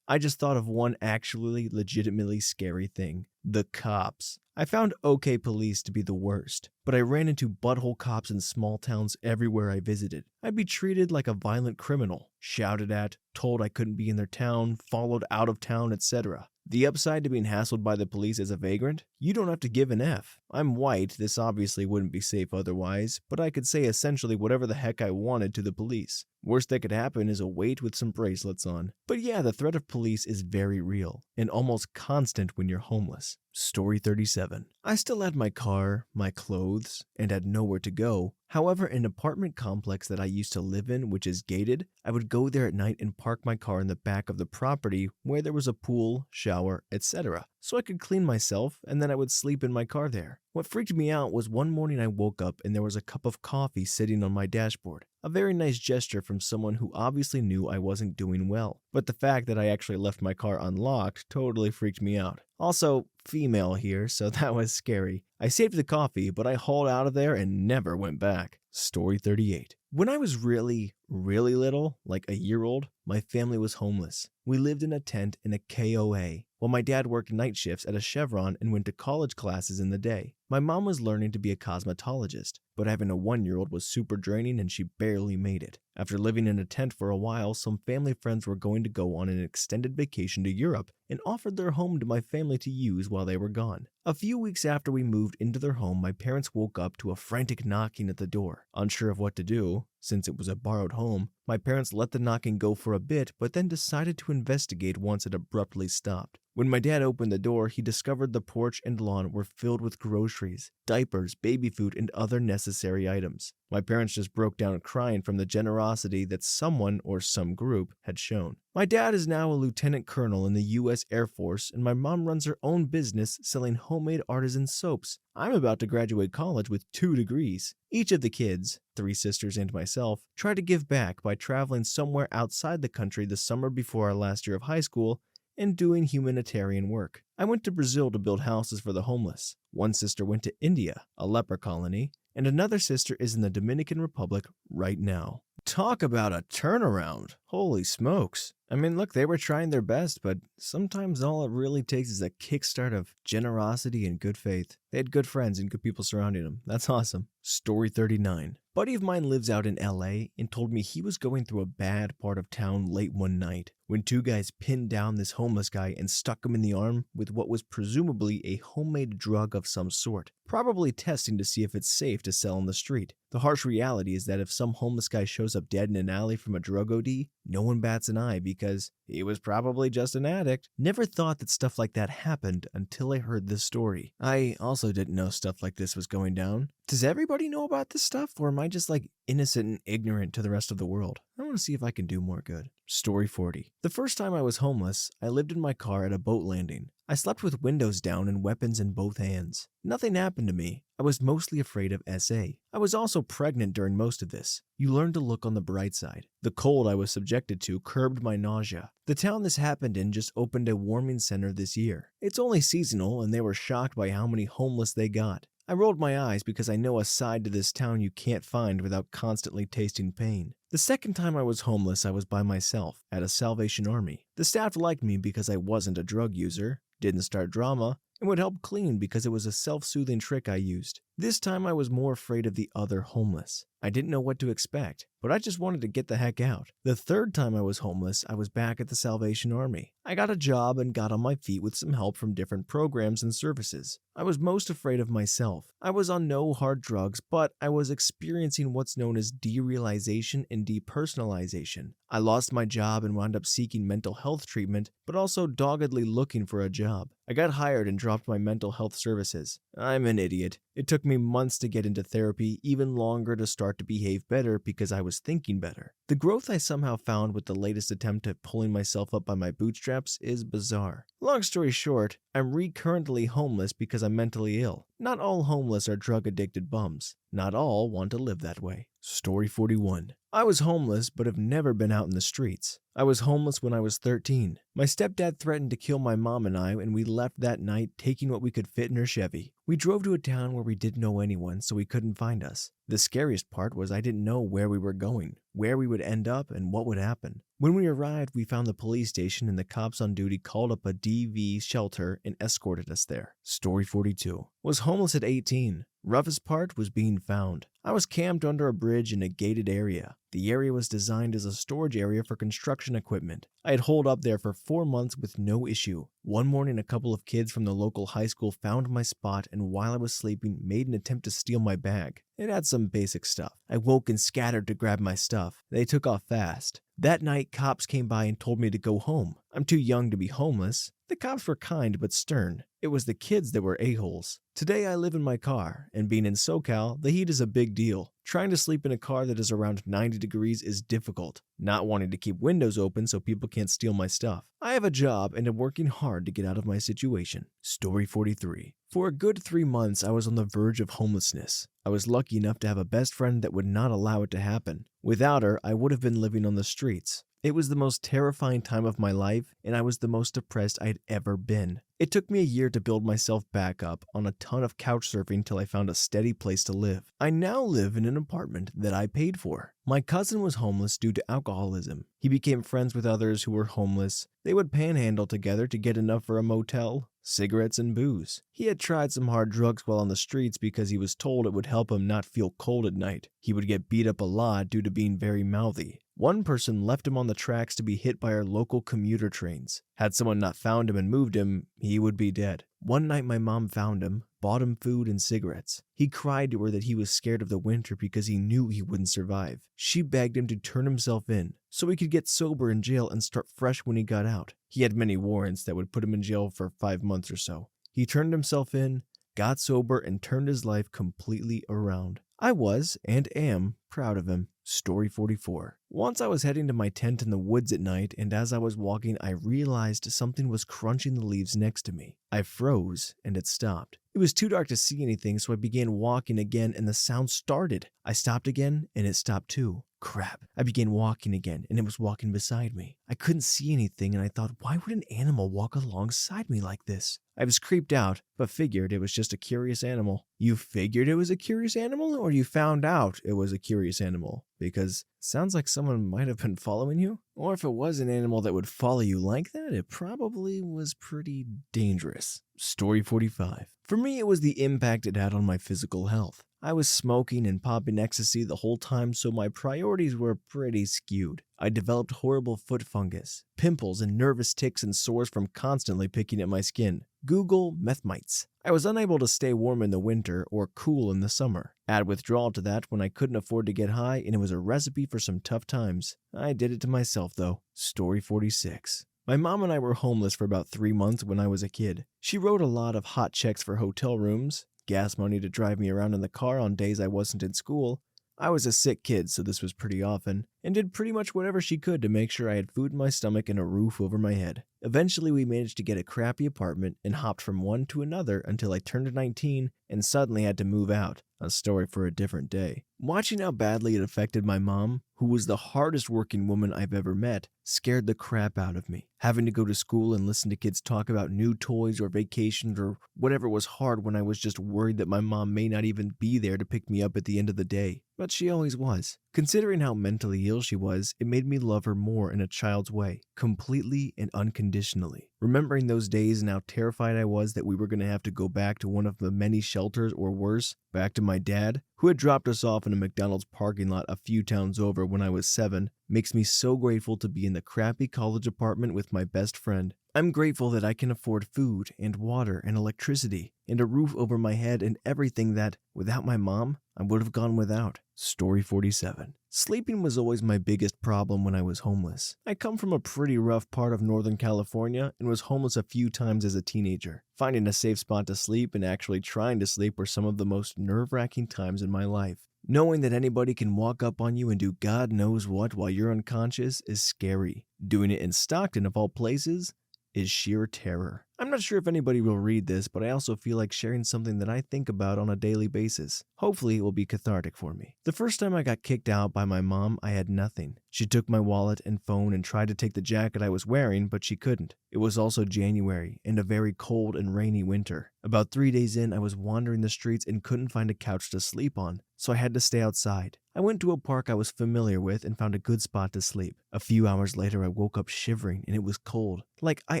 I just thought of one actually legitimately scary thing. The cops. I found OK police to be the worst, but I ran into butthole cops in small towns everywhere I visited. I'd be treated like a violent criminal, shouted at, told I couldn't be in their town, followed out of town, etc. The upside to being hassled by the police as a vagrant? You don't have to give an F. I'm white, this obviously wouldn't be safe otherwise, but I could say essentially whatever the heck I wanted to the police. Worst that could happen is a wait with some bracelets on. But yeah, the threat of police is very real, and almost constant when you're homeless. Story 37. I still had my car, my clothes, and had nowhere to go. However, an apartment complex that I used to live in, which is gated, I would go there at night and park my car in the back of the property where there was a pool, shower, etc. So I could clean myself and then I would sleep in my car there. What freaked me out was one morning I woke up and there was a cup of coffee sitting on my dashboard. A very nice gesture from someone who obviously knew I wasn't doing well. But the fact that I actually left my car unlocked totally freaked me out. Also, female here, so that was scary. I saved the coffee, but I hauled out of there and never went back. Story 38. When I was really little, like a year old, my family was homeless. We lived in a tent in a KOA, while my dad worked night shifts at a Chevron and went to college classes in the day. My mom was learning to be a cosmetologist, but having a 1-year-old was super draining and she barely made it. After living in a tent for a while, some family friends were going to go on an extended vacation to Europe and offered their home to my family to use while they were gone. A few weeks after we moved into their home, my parents woke up to a frantic knocking at the door. Unsure of what to do, since it was a borrowed home, my parents let the knocking go for a bit, but then decided to investigate once it abruptly stopped. When my dad opened the door, he discovered the porch and lawn were filled with groceries, diapers, baby food, and other necessary items. My parents just broke down crying from the generosity that someone or some group had shown. My dad is now a lieutenant colonel in the U.S. Air Force, and my mom runs her own business selling homemade artisan soaps. I'm about to graduate college with 2 degrees. Each of the kids, 3 sisters and myself, tried to give back by traveling somewhere outside the country the summer before our last year of high school and doing humanitarian work. I went to Brazil to build houses for the homeless. One sister went to India, a leper colony, and another sister is in the Dominican Republic right now. Talk about a turnaround. Holy smokes. I mean, look, they were trying their best, but sometimes all it really takes is a kickstart of generosity and good faith. They had good friends and good people surrounding them. That's awesome. Story 39. Buddy of mine lives out in LA and told me he was going through a bad part of town late one night when 2 guys pinned down this homeless guy and stuck him in the arm with what was presumably a homemade drug of some sort, probably testing to see if it's safe to sell on the street. The harsh reality is that if some homeless guy shows up dead in an alley from a drug OD, no one bats an eye because he was probably just an addict. Never thought that stuff like that happened until I heard this story. I also didn't know stuff like this was going down. Does everybody know about this stuff, or am I just innocent and ignorant to the rest of the world? I want to see if I can do more good. Story 40. The first time I was homeless, I lived in my car at a boat landing. I slept with windows down and weapons in both hands. Nothing happened to me. I was mostly afraid of SA. I was also pregnant during most of this. You learn to look on the bright side. The cold I was subjected to curbed my nausea. The town this happened in just opened a warming center this year. It's only seasonal, and they were shocked by how many homeless they got. I rolled my eyes because I know a side to this town you can't find without constantly tasting pain. The second time I was homeless, I was by myself at a Salvation Army. The staff liked me because I wasn't a drug user, didn't start drama, and would help clean because it was a self-soothing trick I used. This time I was more afraid of the other homeless. I didn't know what to expect, but I just wanted to get the heck out. The third time I was homeless, I was back at the Salvation Army. I got a job and got on my feet with some help from different programs and services. I was most afraid of myself. I was on no hard drugs, but I was experiencing what's known as derealization and depersonalization. I lost my job and wound up seeking mental health treatment, but also doggedly looking for a job. I got hired and dropped my mental health services. I'm an idiot. It took me months to get into therapy, even longer to start to behave better because I was thinking better. The growth I somehow found with the latest attempt at pulling myself up by my bootstraps is bizarre. Long story short, I'm recurrently homeless because I'm mentally ill. Not all homeless are drug-addicted bums. Not all want to live that way. Story 41. I was homeless but have never been out in the streets. I was homeless when I was 13. My stepdad threatened to kill my mom and we left that night taking what we could fit in her Chevy. We drove to a town where we didn't know anyone, so he couldn't find us. The scariest part was I didn't know where we were going, where we would end up, and what would happen. When we arrived, we found the police station and the cops on duty called up a DV shelter and escorted us there. Story 42. Was homeless at 18. Roughest part was being found. I was camped under a bridge in a gated area. The area was designed as a storage area for construction equipment. I had holed up there for 4 months with no issue. One morning, a couple of kids from the local high school found my spot and while I was sleeping, made an attempt to steal my bag. It had some basic stuff. I woke and scattered to grab my stuff. They took off fast. That night, cops came by and told me to go home. I'm too young to be homeless. The cops were kind but stern. It was the kids that were a-holes. Today I live in my car, and being in SoCal, the heat is a big deal. Trying to sleep in a car that is around 90 degrees is difficult. Not wanting to keep windows open so people can't steal my stuff. I have a job and am working hard to get out of my situation. Story 43. For a good 3 months, I was on the verge of homelessness. I was lucky enough to have a best friend that would not allow it to happen. Without her, I would have been living on the streets. It was the most terrifying time of my life, and I was the most depressed I'd ever been. It took me a year to build myself back up on a ton of couch surfing till I found a steady place to live. I now live in an apartment that I paid for. My cousin was homeless due to alcoholism. He became friends with others who were homeless. They would panhandle together to get enough for a motel, cigarettes, and booze. He had tried some hard drugs while on the streets because he was told it would help him not feel cold at night. He would get beat up a lot due to being very mouthy. One person left him on the tracks to be hit by our local commuter trains. Had someone not found him and moved him, he would be dead. One night my mom found him, bought him food and cigarettes. He cried to her that he was scared of the winter because he knew he wouldn't survive. She begged him to turn himself in so he could get sober in jail and start fresh when he got out. He had many warrants that would put him in jail for 5 months or so. He turned himself in, got sober, and turned his life completely around. I was, and am, proud of him. Story 44. Once I was heading to my tent in the woods at night, and as I was walking, I realized something was crunching the leaves next to me. I froze, and it stopped. It was too dark to see anything, so I began walking again, and the sound started. I stopped again, and it stopped too. Crap. I began walking again, and it was walking beside me. I couldn't see anything, and I thought, why would an animal walk alongside me like this? I was creeped out, but figured it was just a curious animal. You figured it was a curious animal, or you found out it was a curious animal? Because it sounds like someone might have been following you. Or if it was an animal that would follow you like that, it probably was pretty dangerous. Story 45. For me, it was the impact it had on my physical health. I was smoking and popping ecstasy the whole time, so my priorities were pretty skewed. I developed horrible foot fungus, pimples, and nervous tics and sores from constantly picking at my skin. Google meth mites. I was unable to stay warm in the winter or cool in the summer. Add withdrawal to that when I couldn't afford to get high, and it was a recipe for some tough times. I did it to myself though. Story 46. My mom and I were homeless for about 3 months when I was a kid. She wrote a lot of hot checks for hotel rooms, gas money to drive me around in the car on days I wasn't in school, I was a sick kid, so this was pretty often, and did pretty much whatever she could to make sure I had food in my stomach and a roof over my head. Eventually, we managed to get a crappy apartment and hopped from one to another until I turned 19 and suddenly had to move out. A story for a different day. Watching how badly it affected my mom, who was the hardest working woman I've ever met, scared the crap out of me. Having to go to school and listen to kids talk about new toys or vacations or whatever was hard when I was just worried that my mom may not even be there to pick me up at the end of the day. But she always was. Considering how mentally ill she was, it made me love her more in a child's way, completely and unconditionally. Remembering those days and how terrified I was that we were going to have to go back to one of the many shelters or worse, back to my dad, who had dropped us off in a McDonald's parking lot a few towns over when I was 7, makes me so grateful to be in the crappy college apartment with my best friend. I'm grateful that I can afford food and water and electricity and a roof over my head and everything that, without my mom, I would have gone without. Story 47. Sleeping was always my biggest problem when I was homeless. I come from a pretty rough part of Northern California and was homeless a few times as a teenager. Finding a safe spot to sleep and actually trying to sleep were some of the most nerve-wracking times in my life. Knowing that anybody can walk up on you and do God knows what while you're unconscious is scary. Doing it in Stockton, of all places, is sheer terror. I'm not sure if anybody will read this, but I also feel like sharing something that I think about on a daily basis. Hopefully it will be cathartic for me. The first time I got kicked out by my mom, I had nothing. She took my wallet and phone and tried to take the jacket I was wearing, but she couldn't. It was also January and a very cold and rainy winter. About 3 days in, I was wandering the streets and couldn't find a couch to sleep on, so I had to stay outside. I went to a park I was familiar with and found a good spot to sleep. A few hours later, I woke up shivering and it was cold. Like, I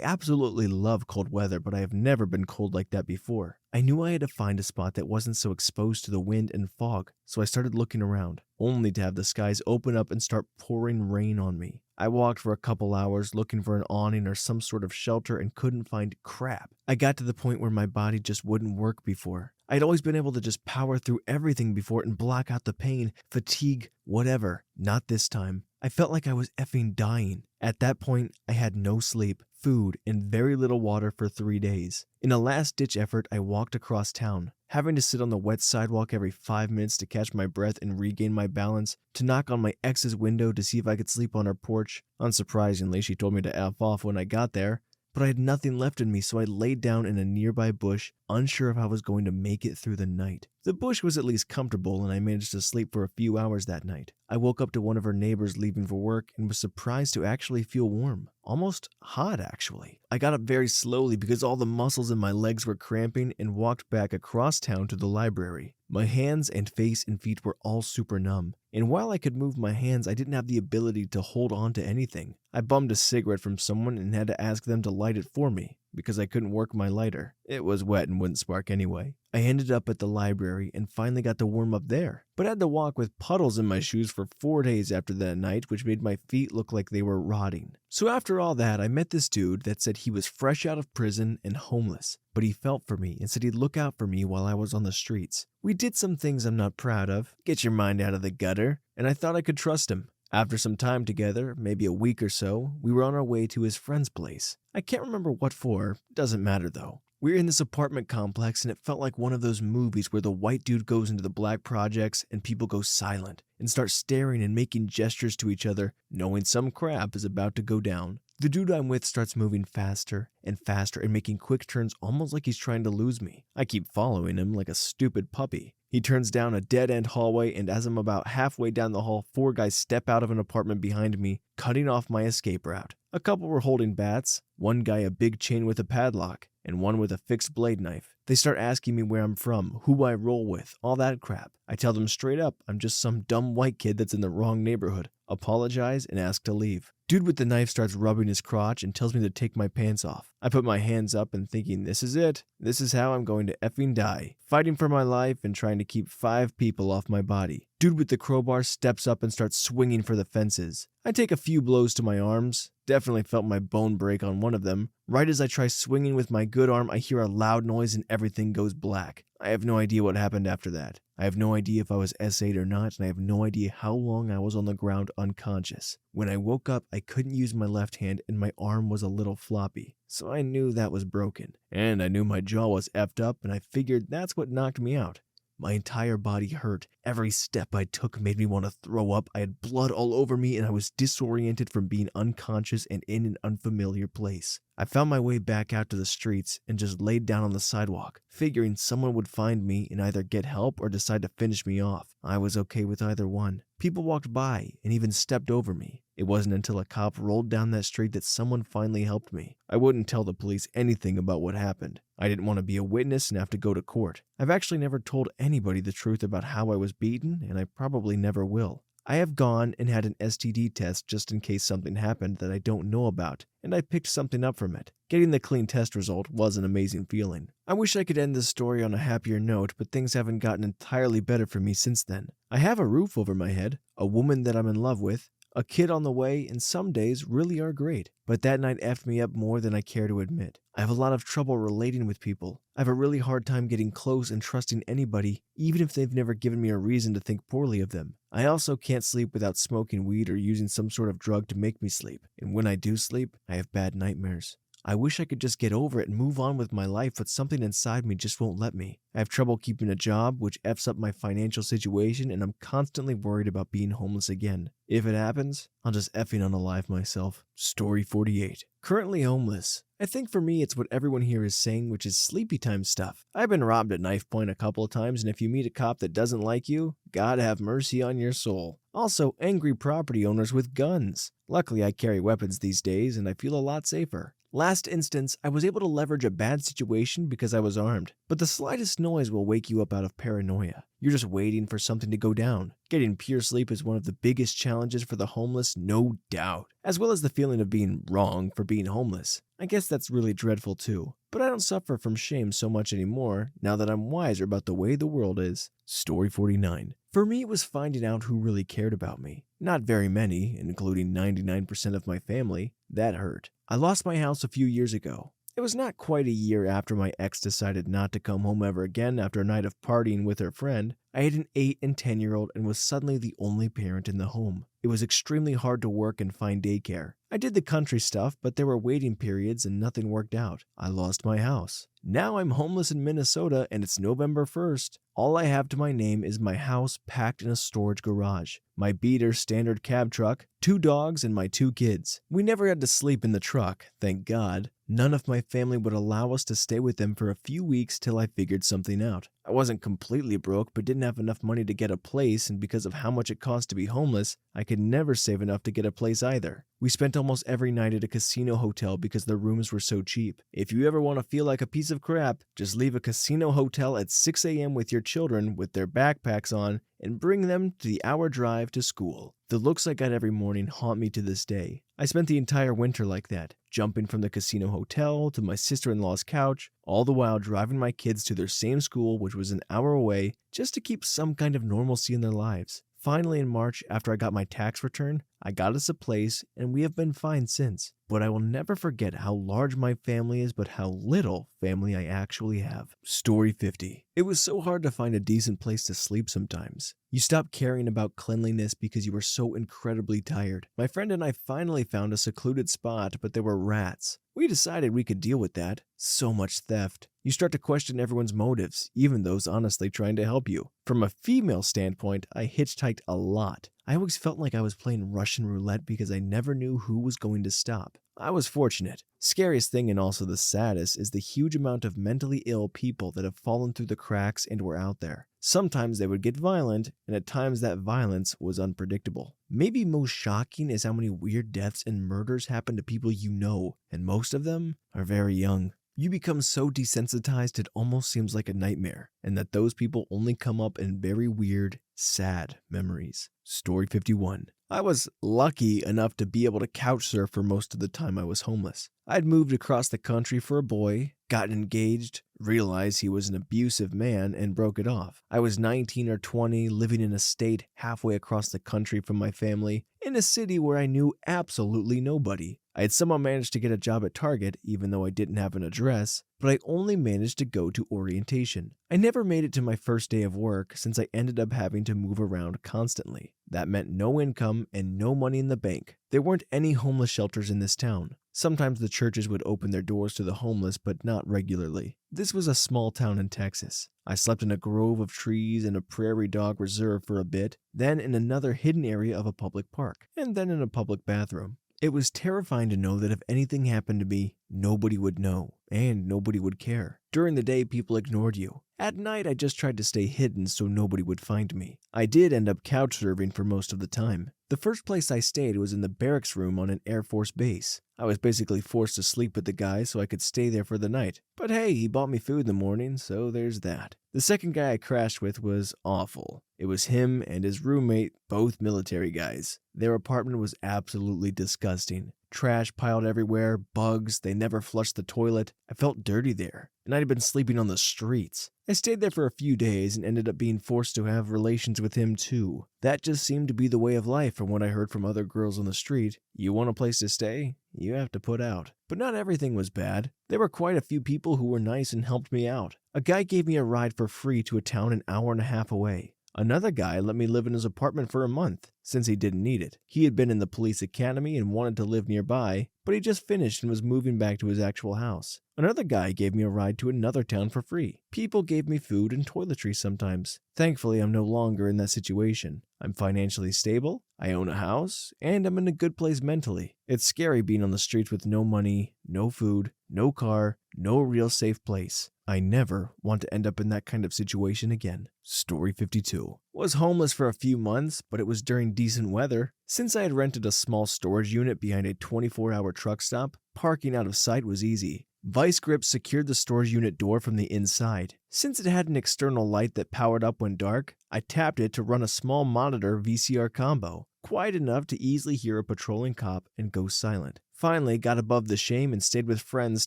absolutely love cold weather, but I have never been cold like that before. I knew I had to find a spot that wasn't so exposed to the wind and fog, so I started looking around, only to have the skies open up and start pouring rain on me. I walked for a couple hours looking for an awning or some sort of shelter and couldn't find crap. I got to the point where my body just wouldn't work before. I'd always been able to just power through everything before and block out the pain, fatigue, whatever. Not this time. I felt like I was effing dying. At that point, I had no sleep, food, and very little water for 3 days. In a last-ditch effort, I walked across town, having to sit on the wet sidewalk every 5 minutes to catch my breath and regain my balance, to knock on my ex's window to see if I could sleep on her porch. Unsurprisingly, she told me to F off when I got there, but I had nothing left in me, so I laid down in a nearby bush, unsure if I was going to make it through the night. The bush was at least comfortable, and I managed to sleep for a few hours that night. I woke up to one of her neighbors leaving for work and was surprised to actually feel warm. Almost hot, actually. I got up very slowly because all the muscles in my legs were cramping and walked back across town to the library. My hands and face and feet were all super numb, and while I could move my hands, I didn't have the ability to hold on to anything. I bummed a cigarette from someone and had to ask them to light it for me, because I couldn't work my lighter. It was wet and wouldn't spark anyway. I ended up at the library and finally got to warm up there, but had to walk with puddles in my shoes for 4 days after that night, which made my feet look like they were rotting. So after all that, I met this dude that said he was fresh out of prison and homeless, but he felt for me and said he'd look out for me while I was on the streets. We did some things I'm not proud of, get your mind out of the gutter, and I thought I could trust him. After some time together, maybe a week or so, we were on our way to his friend's place. I can't remember what for, doesn't matter though. We were in this apartment complex and it felt like one of those movies where the white dude goes into the black projects and people go silent and start staring and making gestures to each other, knowing some crap is about to go down. The dude I'm with starts moving faster and faster and making quick turns almost like he's trying to lose me. I keep following him like a stupid puppy. He turns down a dead-end hallway, and as I'm about halfway down the hall, 4 guys step out of an apartment behind me, cutting off my escape route. A couple were holding bats, one guy a big chain with a padlock, and one with a fixed blade knife. They start asking me where I'm from, who I roll with, all that crap. I tell them straight up I'm just some dumb white kid that's in the wrong neighborhood, apologize, and ask to leave. Dude with the knife starts rubbing his crotch and tells me to take my pants off. I put my hands up and thinking, this is it. This is how I'm going to effing die. Fighting for my life and trying to keep 5 people off my body. Dude with the crowbar steps up and starts swinging for the fences. I take a few blows to my arms. Definitely felt my bone break on one of them. Right as I try swinging with my good arm, I hear a loud noise and everything goes black. I have no idea what happened after that. I have no idea if I was S8 or not, and I have no idea how long I was on the ground unconscious. When I woke up, I couldn't use my left hand and my arm was a little floppy, so I knew that was broken. And I knew my jaw was effed up, and I figured that's what knocked me out. My entire body hurt, Every step I took made me want to throw up. I had blood all over me, and I was disoriented from being unconscious and in an unfamiliar place. I found my way back out to the streets and just laid down on the sidewalk, figuring someone would find me and either get help or decide to finish me off. I was okay with either one. People walked by and even stepped over me. It wasn't until a cop rolled down that street that someone finally helped me. I wouldn't tell the police anything about what happened. I didn't want to be a witness and have to go to court. I've actually never told anybody the truth about how I was beaten, and I probably never will. I have gone and had an STD test just in case something happened that I don't know about, and I picked something up from it. Getting the clean test result was an amazing feeling. I wish I could end this story on a happier note, but things haven't gotten entirely better for me since then. I have a roof over my head, a woman that I'm in love with, a kid on the way, and some days really are great. But that night effed me up more than I care to admit. I have a lot of trouble relating with people. I have a really hard time getting close and trusting anybody, even if they've never given me a reason to think poorly of them. I also can't sleep without smoking weed or using some sort of drug to make me sleep. And when I do sleep, I have bad nightmares. I wish I could just get over it and move on with my life, but something inside me just won't let me. I have trouble keeping a job, which F's up my financial situation, and I'm constantly worried about being homeless again. If it happens, I'll just effing unalive myself. Story 48. Currently homeless. I think for me it's what everyone here is saying, which is sleepy time stuff. I've been robbed at knife point a couple of times, and if you meet a cop that doesn't like you, God have mercy on your soul. Also, angry property owners with guns. Luckily, I carry weapons these days, and I feel a lot safer. Last instance, I was able to leverage a bad situation because I was armed, but the slightest noise will wake you up out of paranoia. You're just waiting for something to go down. Getting pure sleep is one of the biggest challenges for the homeless, no doubt, as well as the feeling of being wrong for being homeless. I guess that's really dreadful too, but I don't suffer from shame so much anymore now that I'm wiser about the way the world is. Story 49. For me, it was finding out who really cared about me. Not very many, including 99% of my family. That hurt. I lost my house a few years ago. It was not quite a year after my ex decided not to come home ever again after a night of partying with her friend. I had an 8 and 10-year-old and was suddenly the only parent in the home. It was extremely hard to work and find daycare. I did the country stuff, but there were waiting periods and nothing worked out. I lost my house. Now I'm homeless in Minnesota and it's November 1st. All I have to my name is my house packed in a storage garage, my beater standard cab truck, 2 dogs, and my 2 kids. We never had to sleep in the truck, thank God. None of my family would allow us to stay with them for a few weeks till I figured something out. I wasn't completely broke, but didn't have enough money to get a place, and because of how much it cost to be homeless, I could never save enough to get a place either. We spent almost every night at a casino hotel because the rooms were so cheap. If you ever want to feel like a piece of crap, just leave a casino hotel at 6 a.m. with your children with their backpacks on and bring them to the hour drive to school. The looks I got every morning haunt me to this day. I spent the entire winter like that, jumping from the casino hotel to my sister-in-law's couch, all the while driving my kids to their same school, which was an hour away, just to keep some kind of normalcy in their lives. Finally, in March, after I got my tax return, I got us a place, and we have been fine since. But I will never forget how large my family is, but how little family I actually have. Story 50. It was so hard to find a decent place to sleep sometimes. You stop caring about cleanliness because you were so incredibly tired. My friend and I finally found a secluded spot, but there were rats. We decided we could deal with that. So much theft. You start to question everyone's motives, even those honestly trying to help you. From a female standpoint, I hitchhiked a lot. I always felt like I was playing Russian roulette because I never knew who was going to stop. I was fortunate. Scariest thing and also the saddest is the huge amount of mentally ill people that have fallen through the cracks and were out there. Sometimes they would get violent, and at times that violence was unpredictable. Maybe most shocking is how many weird deaths and murders happen to people you know, and most of them are very young. You become so desensitized it almost seems like a nightmare, and that those people only come up in very weird, sad memories. Story 51. I was lucky enough to be able to couch surf for most of the time I was homeless. I'd moved across the country for a boy, gotten engaged, realized he was an abusive man, and broke it off. I was 19 or 20, living in a state halfway across the country from my family, in a city where I knew absolutely nobody. I had somehow managed to get a job at Target even though I didn't have an address, but I only managed to go to orientation. I never made it to my first day of work since I ended up having to move around constantly. That meant no income and no money in the bank. There weren't any homeless shelters in this town. Sometimes the churches would open their doors to the homeless, but not regularly. This was a small town in Texas. I slept in a grove of trees in a prairie dog reserve for a bit, then in another hidden area of a public park, and then in a public bathroom. It was terrifying to know that if anything happened to me, nobody would know, and nobody would care. During the day, people ignored you. At night, I just tried to stay hidden so nobody would find me. I did end up couch surfing for most of the time. The first place I stayed was in the barracks room on an Air Force base. I was basically forced to sleep with the guy so I could stay there for the night. But hey, he bought me food in the morning, so there's that. The second guy I crashed with was awful. It was him and his roommate, both military guys. Their apartment was absolutely disgusting. Trash piled everywhere, bugs, they never flushed the toilet. I felt dirty there, and I'd been sleeping on the streets. I stayed there for a few days and ended up being forced to have relations with him too. That just seemed to be the way of life from what I heard from other girls on the street. You want a place to stay? You have to put out. But not everything was bad. There were quite a few people who were nice and helped me out. A guy gave me a ride for free to a town an hour and a half away. Another guy let me live in his apartment for a month, since he didn't need it. He had been in the police academy and wanted to live nearby, but he just finished and was moving back to his actual house. Another guy gave me a ride to another town for free. People gave me food and toiletries sometimes. Thankfully, I'm no longer in that situation. I'm financially stable, I own a house, and I'm in a good place mentally. It's scary being on the streets with no money, no food, no car, no real safe place. I never want to end up in that kind of situation again. Story 52. Was homeless for a few months, but it was during decent weather. Since I had rented a small storage unit behind a 24-hour truck stop, parking out of sight was easy. Vice grips secured the storage unit door from the inside. Since it had an external light that powered up when dark, I tapped it to run a small monitor VCR combo, quiet enough to easily hear a patrolling cop and go silent. Finally, got above the shame and stayed with friends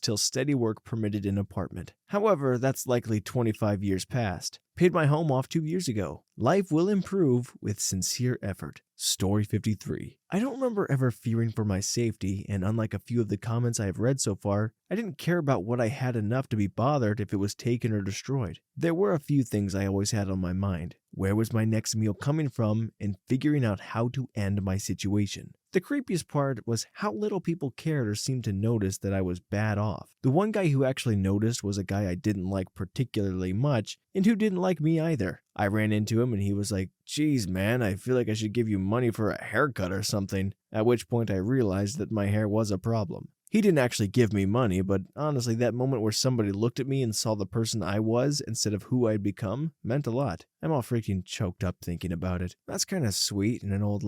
till steady work permitted an apartment. However, that's likely 25 years past. Paid my home off 2 years ago. Life will improve with sincere effort. Story 53. I don't remember ever fearing for my safety, and unlike a few of the comments I have read so far, I didn't care about what I had enough to be bothered if it was taken or destroyed. There were a few things I always had on my mind. Where was my next meal coming from, and figuring out how to end my situation. The creepiest part was how little people cared or seemed to notice that I was bad off. The one guy who actually noticed was a guy I didn't like particularly much, and who didn't like me either. I ran into him and he was like, "Geez, man, I feel like I should give you money for a haircut or something." At which point I realized that my hair was a problem. He didn't actually give me money, but honestly, that moment where somebody looked at me and saw the person I was instead of who I'd become meant a lot. I'm all freaking choked up thinking about it. That's kind of sweet in an old,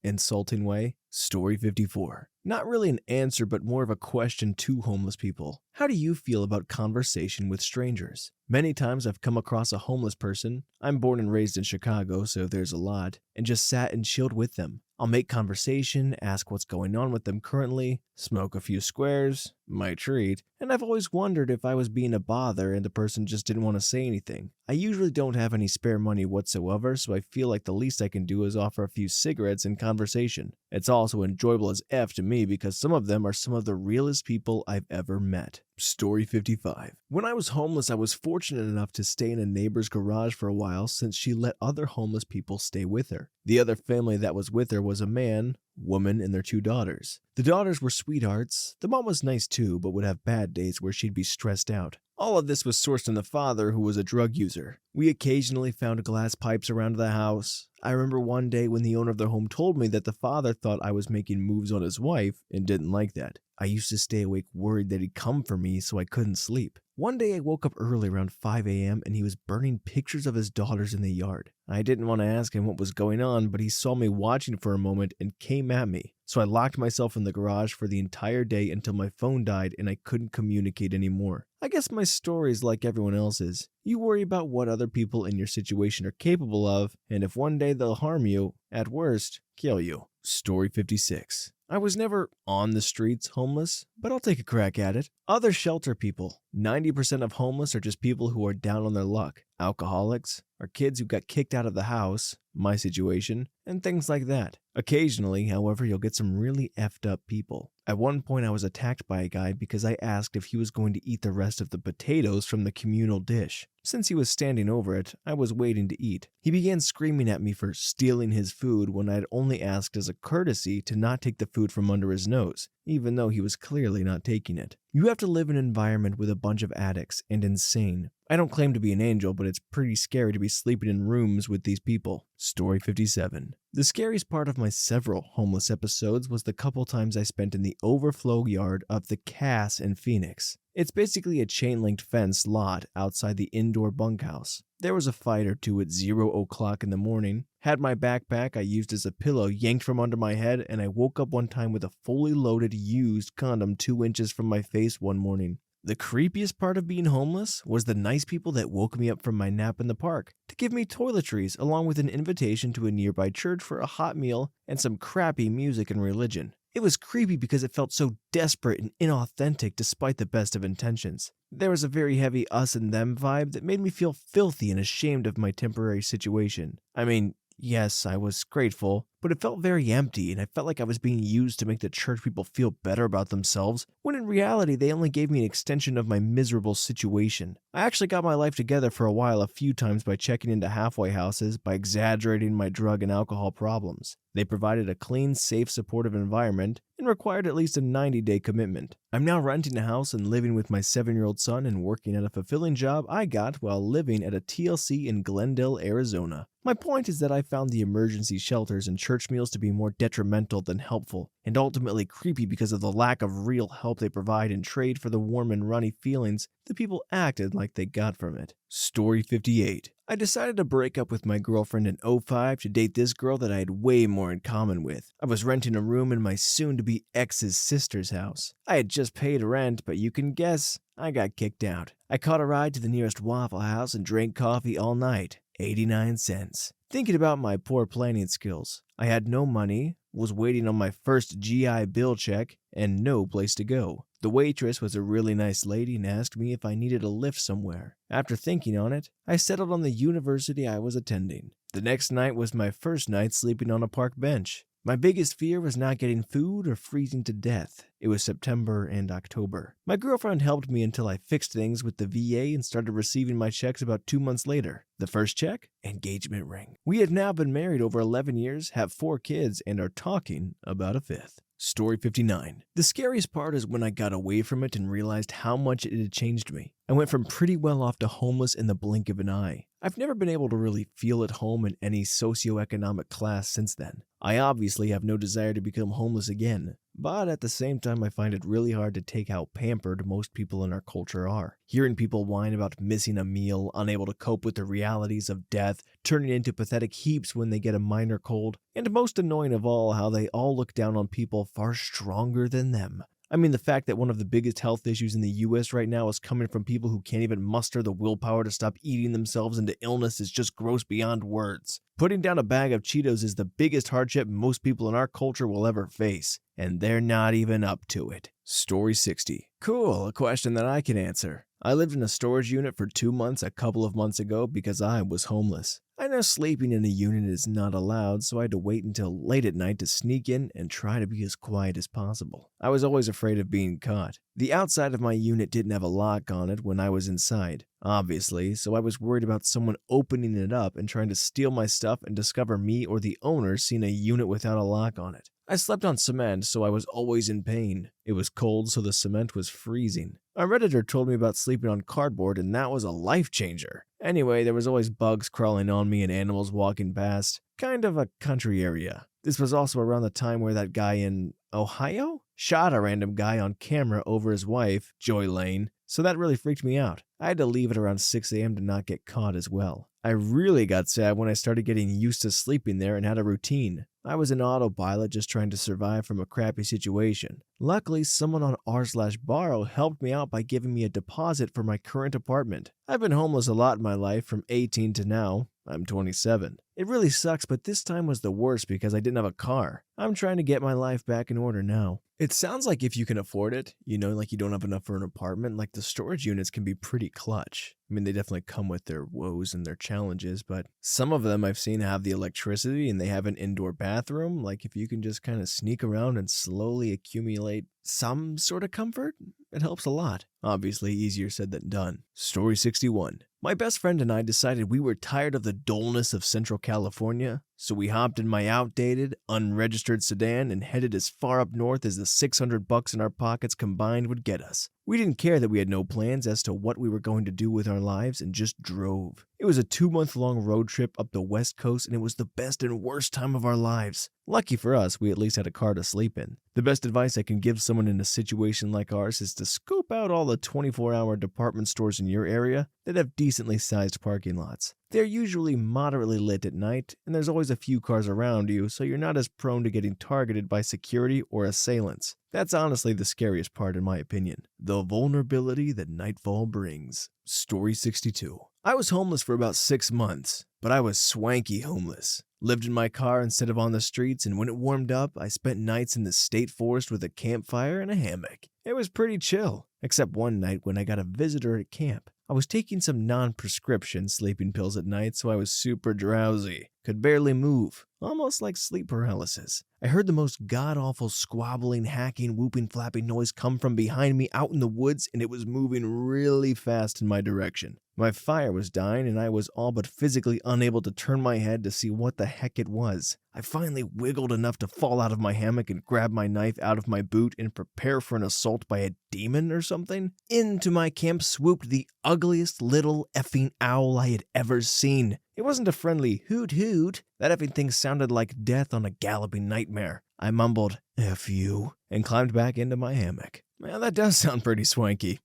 insulting way. Story 54. Not really an answer, but more of a question to homeless people. How do you feel about conversation with strangers? Many times I've come across a homeless person. I'm born and raised in Chicago, so there's a lot, and just sat and chilled with them. I'll make conversation, ask what's going on with them currently, smoke a few squares, my treat, and I've always wondered if I was being a bother and the person just didn't want to say anything. I usually don't have any spare money whatsoever, so I feel like the least I can do is offer a few cigarettes in conversation. It's also enjoyable as F to me because some of them are some of the realest people I've ever met. Story 55. When I was homeless, I was fortunate enough to stay in a neighbor's garage for a while since she let other homeless people stay with her. The other family that was with her was a man, woman, and their 2 daughters. The daughters were sweethearts. The mom was nice too, but would have bad days where she'd be stressed out. All of this was sourced from the father, who was a drug user. We occasionally found glass pipes around the house. I remember one day when the owner of the home told me that the father thought I was making moves on his wife and didn't like that. I used to stay awake worried that he'd come for me so I couldn't sleep. One day I woke up early around 5 a.m. and he was burning pictures of his daughters in the yard. I didn't want to ask him what was going on, but he saw me watching for a moment and came at me. So I locked myself in the garage for the entire day until my phone died and I couldn't communicate anymore. I guess my story is like everyone else's. You worry about what other people in your situation are capable of, and if one day they'll harm you, at worst, kill you. Story 56. I was never on the streets homeless, but I'll take a crack at it. Other shelter people. 90% of homeless are just people who are down on their luck. alcoholics, or kids who got kicked out of the house, my situation, and things like that. Occasionally, however, you'll get some really effed up people. At one point, I was attacked by a guy because I asked if he was going to eat the rest of the potatoes from the communal dish. Since he was standing over it, I was waiting to eat. He began screaming at me for stealing his food when I had only asked as a courtesy to not take the food from under his nose, even though he was clearly not taking it. You have to live in an environment with a bunch of addicts and insane. I don't claim to be an angel, but it's pretty scary to be sleeping in rooms with these people. Story 57. The scariest part of my several homeless episodes was the couple times I spent in the overflow yard of the Cass in Phoenix. It's basically a chain-linked fence lot outside the indoor bunkhouse. There was a fight or two at 0 o'clock in the morning. Had my backpack I used as a pillow yanked from under my head, and I woke up one time with a fully loaded used condom 2 inches from my face one morning. The creepiest part of being homeless was the nice people that woke me up from my nap in the park to give me toiletries along with an invitation to a nearby church for a hot meal and some crappy music and religion. It was creepy because it felt so desperate and inauthentic despite the best of intentions. There was a very heavy us and them vibe that made me feel filthy and ashamed of my temporary situation. I mean, yes, I was grateful, but it felt very empty and I felt like I was being used to make the church people feel better about themselves, when in reality they only gave me an extension of my miserable situation. I actually got my life together for a while a few times by checking into halfway houses, by exaggerating my drug and alcohol problems. They provided a clean, safe, supportive environment and required at least a 90-day commitment. I'm now renting a house and living with my 7-year-old son and working at a fulfilling job I got while living at a TLC in Glendale, Arizona. My point is that I found the emergency shelters and church meals to be more detrimental than helpful, and ultimately creepy because of the lack of real help they provide in trade for the warm and runny feelings the people acted like they got from it. Story 58. I decided to break up with my girlfriend in '05 to date this girl that I had way more in common with. I was renting a room in my soon-to-be ex's sister's house. I had just paid rent, but you can guess, I got kicked out. I caught a ride to the nearest Waffle House and drank coffee all night. 89 cents. Thinking about my poor planning skills, I had no money, was waiting on my first GI Bill check, and no place to go. The waitress was a really nice lady and asked me if I needed a lift somewhere. After thinking on it, I settled on the university I was attending. The next night was my first night sleeping on a park bench. My biggest fear was not getting food or freezing to death. It was September and October. My girlfriend helped me until I fixed things with the VA and started receiving my checks about 2 months later. The first check? Engagement ring. We have now been married over 11 years, have 4 kids, and are talking about a 5th. Story 59. The scariest part is when I got away from it and realized how much it had changed me. I went from pretty well off to homeless in the blink of an eye. I've never been able to really feel at home in any socioeconomic class since then. I obviously have no desire to become homeless again, but at the same time I find it really hard to take how pampered most people in our culture are. Hearing people whine about missing a meal, unable to cope with the realities of death, turning into pathetic heaps when they get a minor cold, and most annoying of all, how they all look down on people far stronger than them. I mean, the fact that one of the biggest health issues in the US right now is coming from people who can't even muster the willpower to stop eating themselves into illness is just gross beyond words. Putting down a bag of Cheetos is the biggest hardship most people in our culture will ever face, and they're not even up to it. Story 60. Cool, a question that I can answer. I lived in a storage unit for 2 months a couple of months ago because I was homeless. I know sleeping in a unit is not allowed, so I had to wait until late at night to sneak in and try to be as quiet as possible. I was always afraid of being caught. The outside of my unit didn't have a lock on it when I was inside, obviously, so I was worried about someone opening it up and trying to steal my stuff and discover me or the owner seeing a unit without a lock on it. I slept on cement, so I was always in pain. It was cold, so the cement was freezing. A Redditor told me about sleeping on cardboard, and that was a life changer. Anyway, there was always bugs crawling on me and animals walking past. Kind of a country area. This was also around the time where that guy in Ohio shot a random guy on camera over his wife, Joy Lane, so that really freaked me out. I had to leave at around 6 a.m. to not get caught as well. I really got sad when I started getting used to sleeping there and had a routine. I was an autopilot just trying to survive from a crappy situation. Luckily, someone on r/borrow helped me out by giving me a deposit for my current apartment. I've been homeless a lot in my life, from 18 to now. I'm 27. It really sucks, but this time was the worst because I didn't have a car. I'm trying to get my life back in order now. It sounds like if you can afford it, like you don't have enough for an apartment, like the storage units can be pretty clutch. I mean, they definitely come with their woes and their challenges, but some of them I've seen have the electricity and they have an indoor bathroom. Like, if you can just kind of sneak around and slowly accumulate some sort of comfort, it helps a lot. Obviously, easier said than done. Story 61. My best friend and I decided we were tired of the dullness of Central California, so we hopped in my outdated, unregistered sedan and headed as far up north as the $600 in our pockets combined would get us. We didn't care that we had no plans as to what we were going to do with our lives and just drove. It was a 2-month-long road trip up the West Coast, and it was the best and worst time of our lives. Lucky for us, we at least had a car to sleep in. The best advice I can give someone in a situation like ours is to scope out all the 24-hour department stores in your area that have decently sized parking lots. They're usually moderately lit at night, and there's always a few cars around you, so you're not as prone to getting targeted by security or assailants. That's honestly the scariest part in my opinion. The vulnerability that nightfall brings. Story 62. I was homeless for about 6 months, but I was swanky homeless. Lived in my car instead of on the streets, and when it warmed up, I spent nights in the state forest with a campfire and a hammock. It was pretty chill, except one night when I got a visitor at camp. I was taking some non-prescription sleeping pills at night, so I was super drowsy. Could barely move, almost like sleep paralysis. I heard the most god-awful squabbling, hacking, whooping, flapping noise come from behind me out in the woods, and it was moving really fast in my direction. My fire was dying, and I was all but physically unable to turn my head to see what the heck it was. I finally wiggled enough to fall out of my hammock and grab my knife out of my boot and prepare for an assault by a demon or something. Into my camp swooped the ugliest little effing owl I had ever seen. It wasn't a friendly hoot hoot. That effing thing sounded like death on a galloping nightmare. I mumbled, "F you," and climbed back into my hammock. Man, that does sound pretty swanky.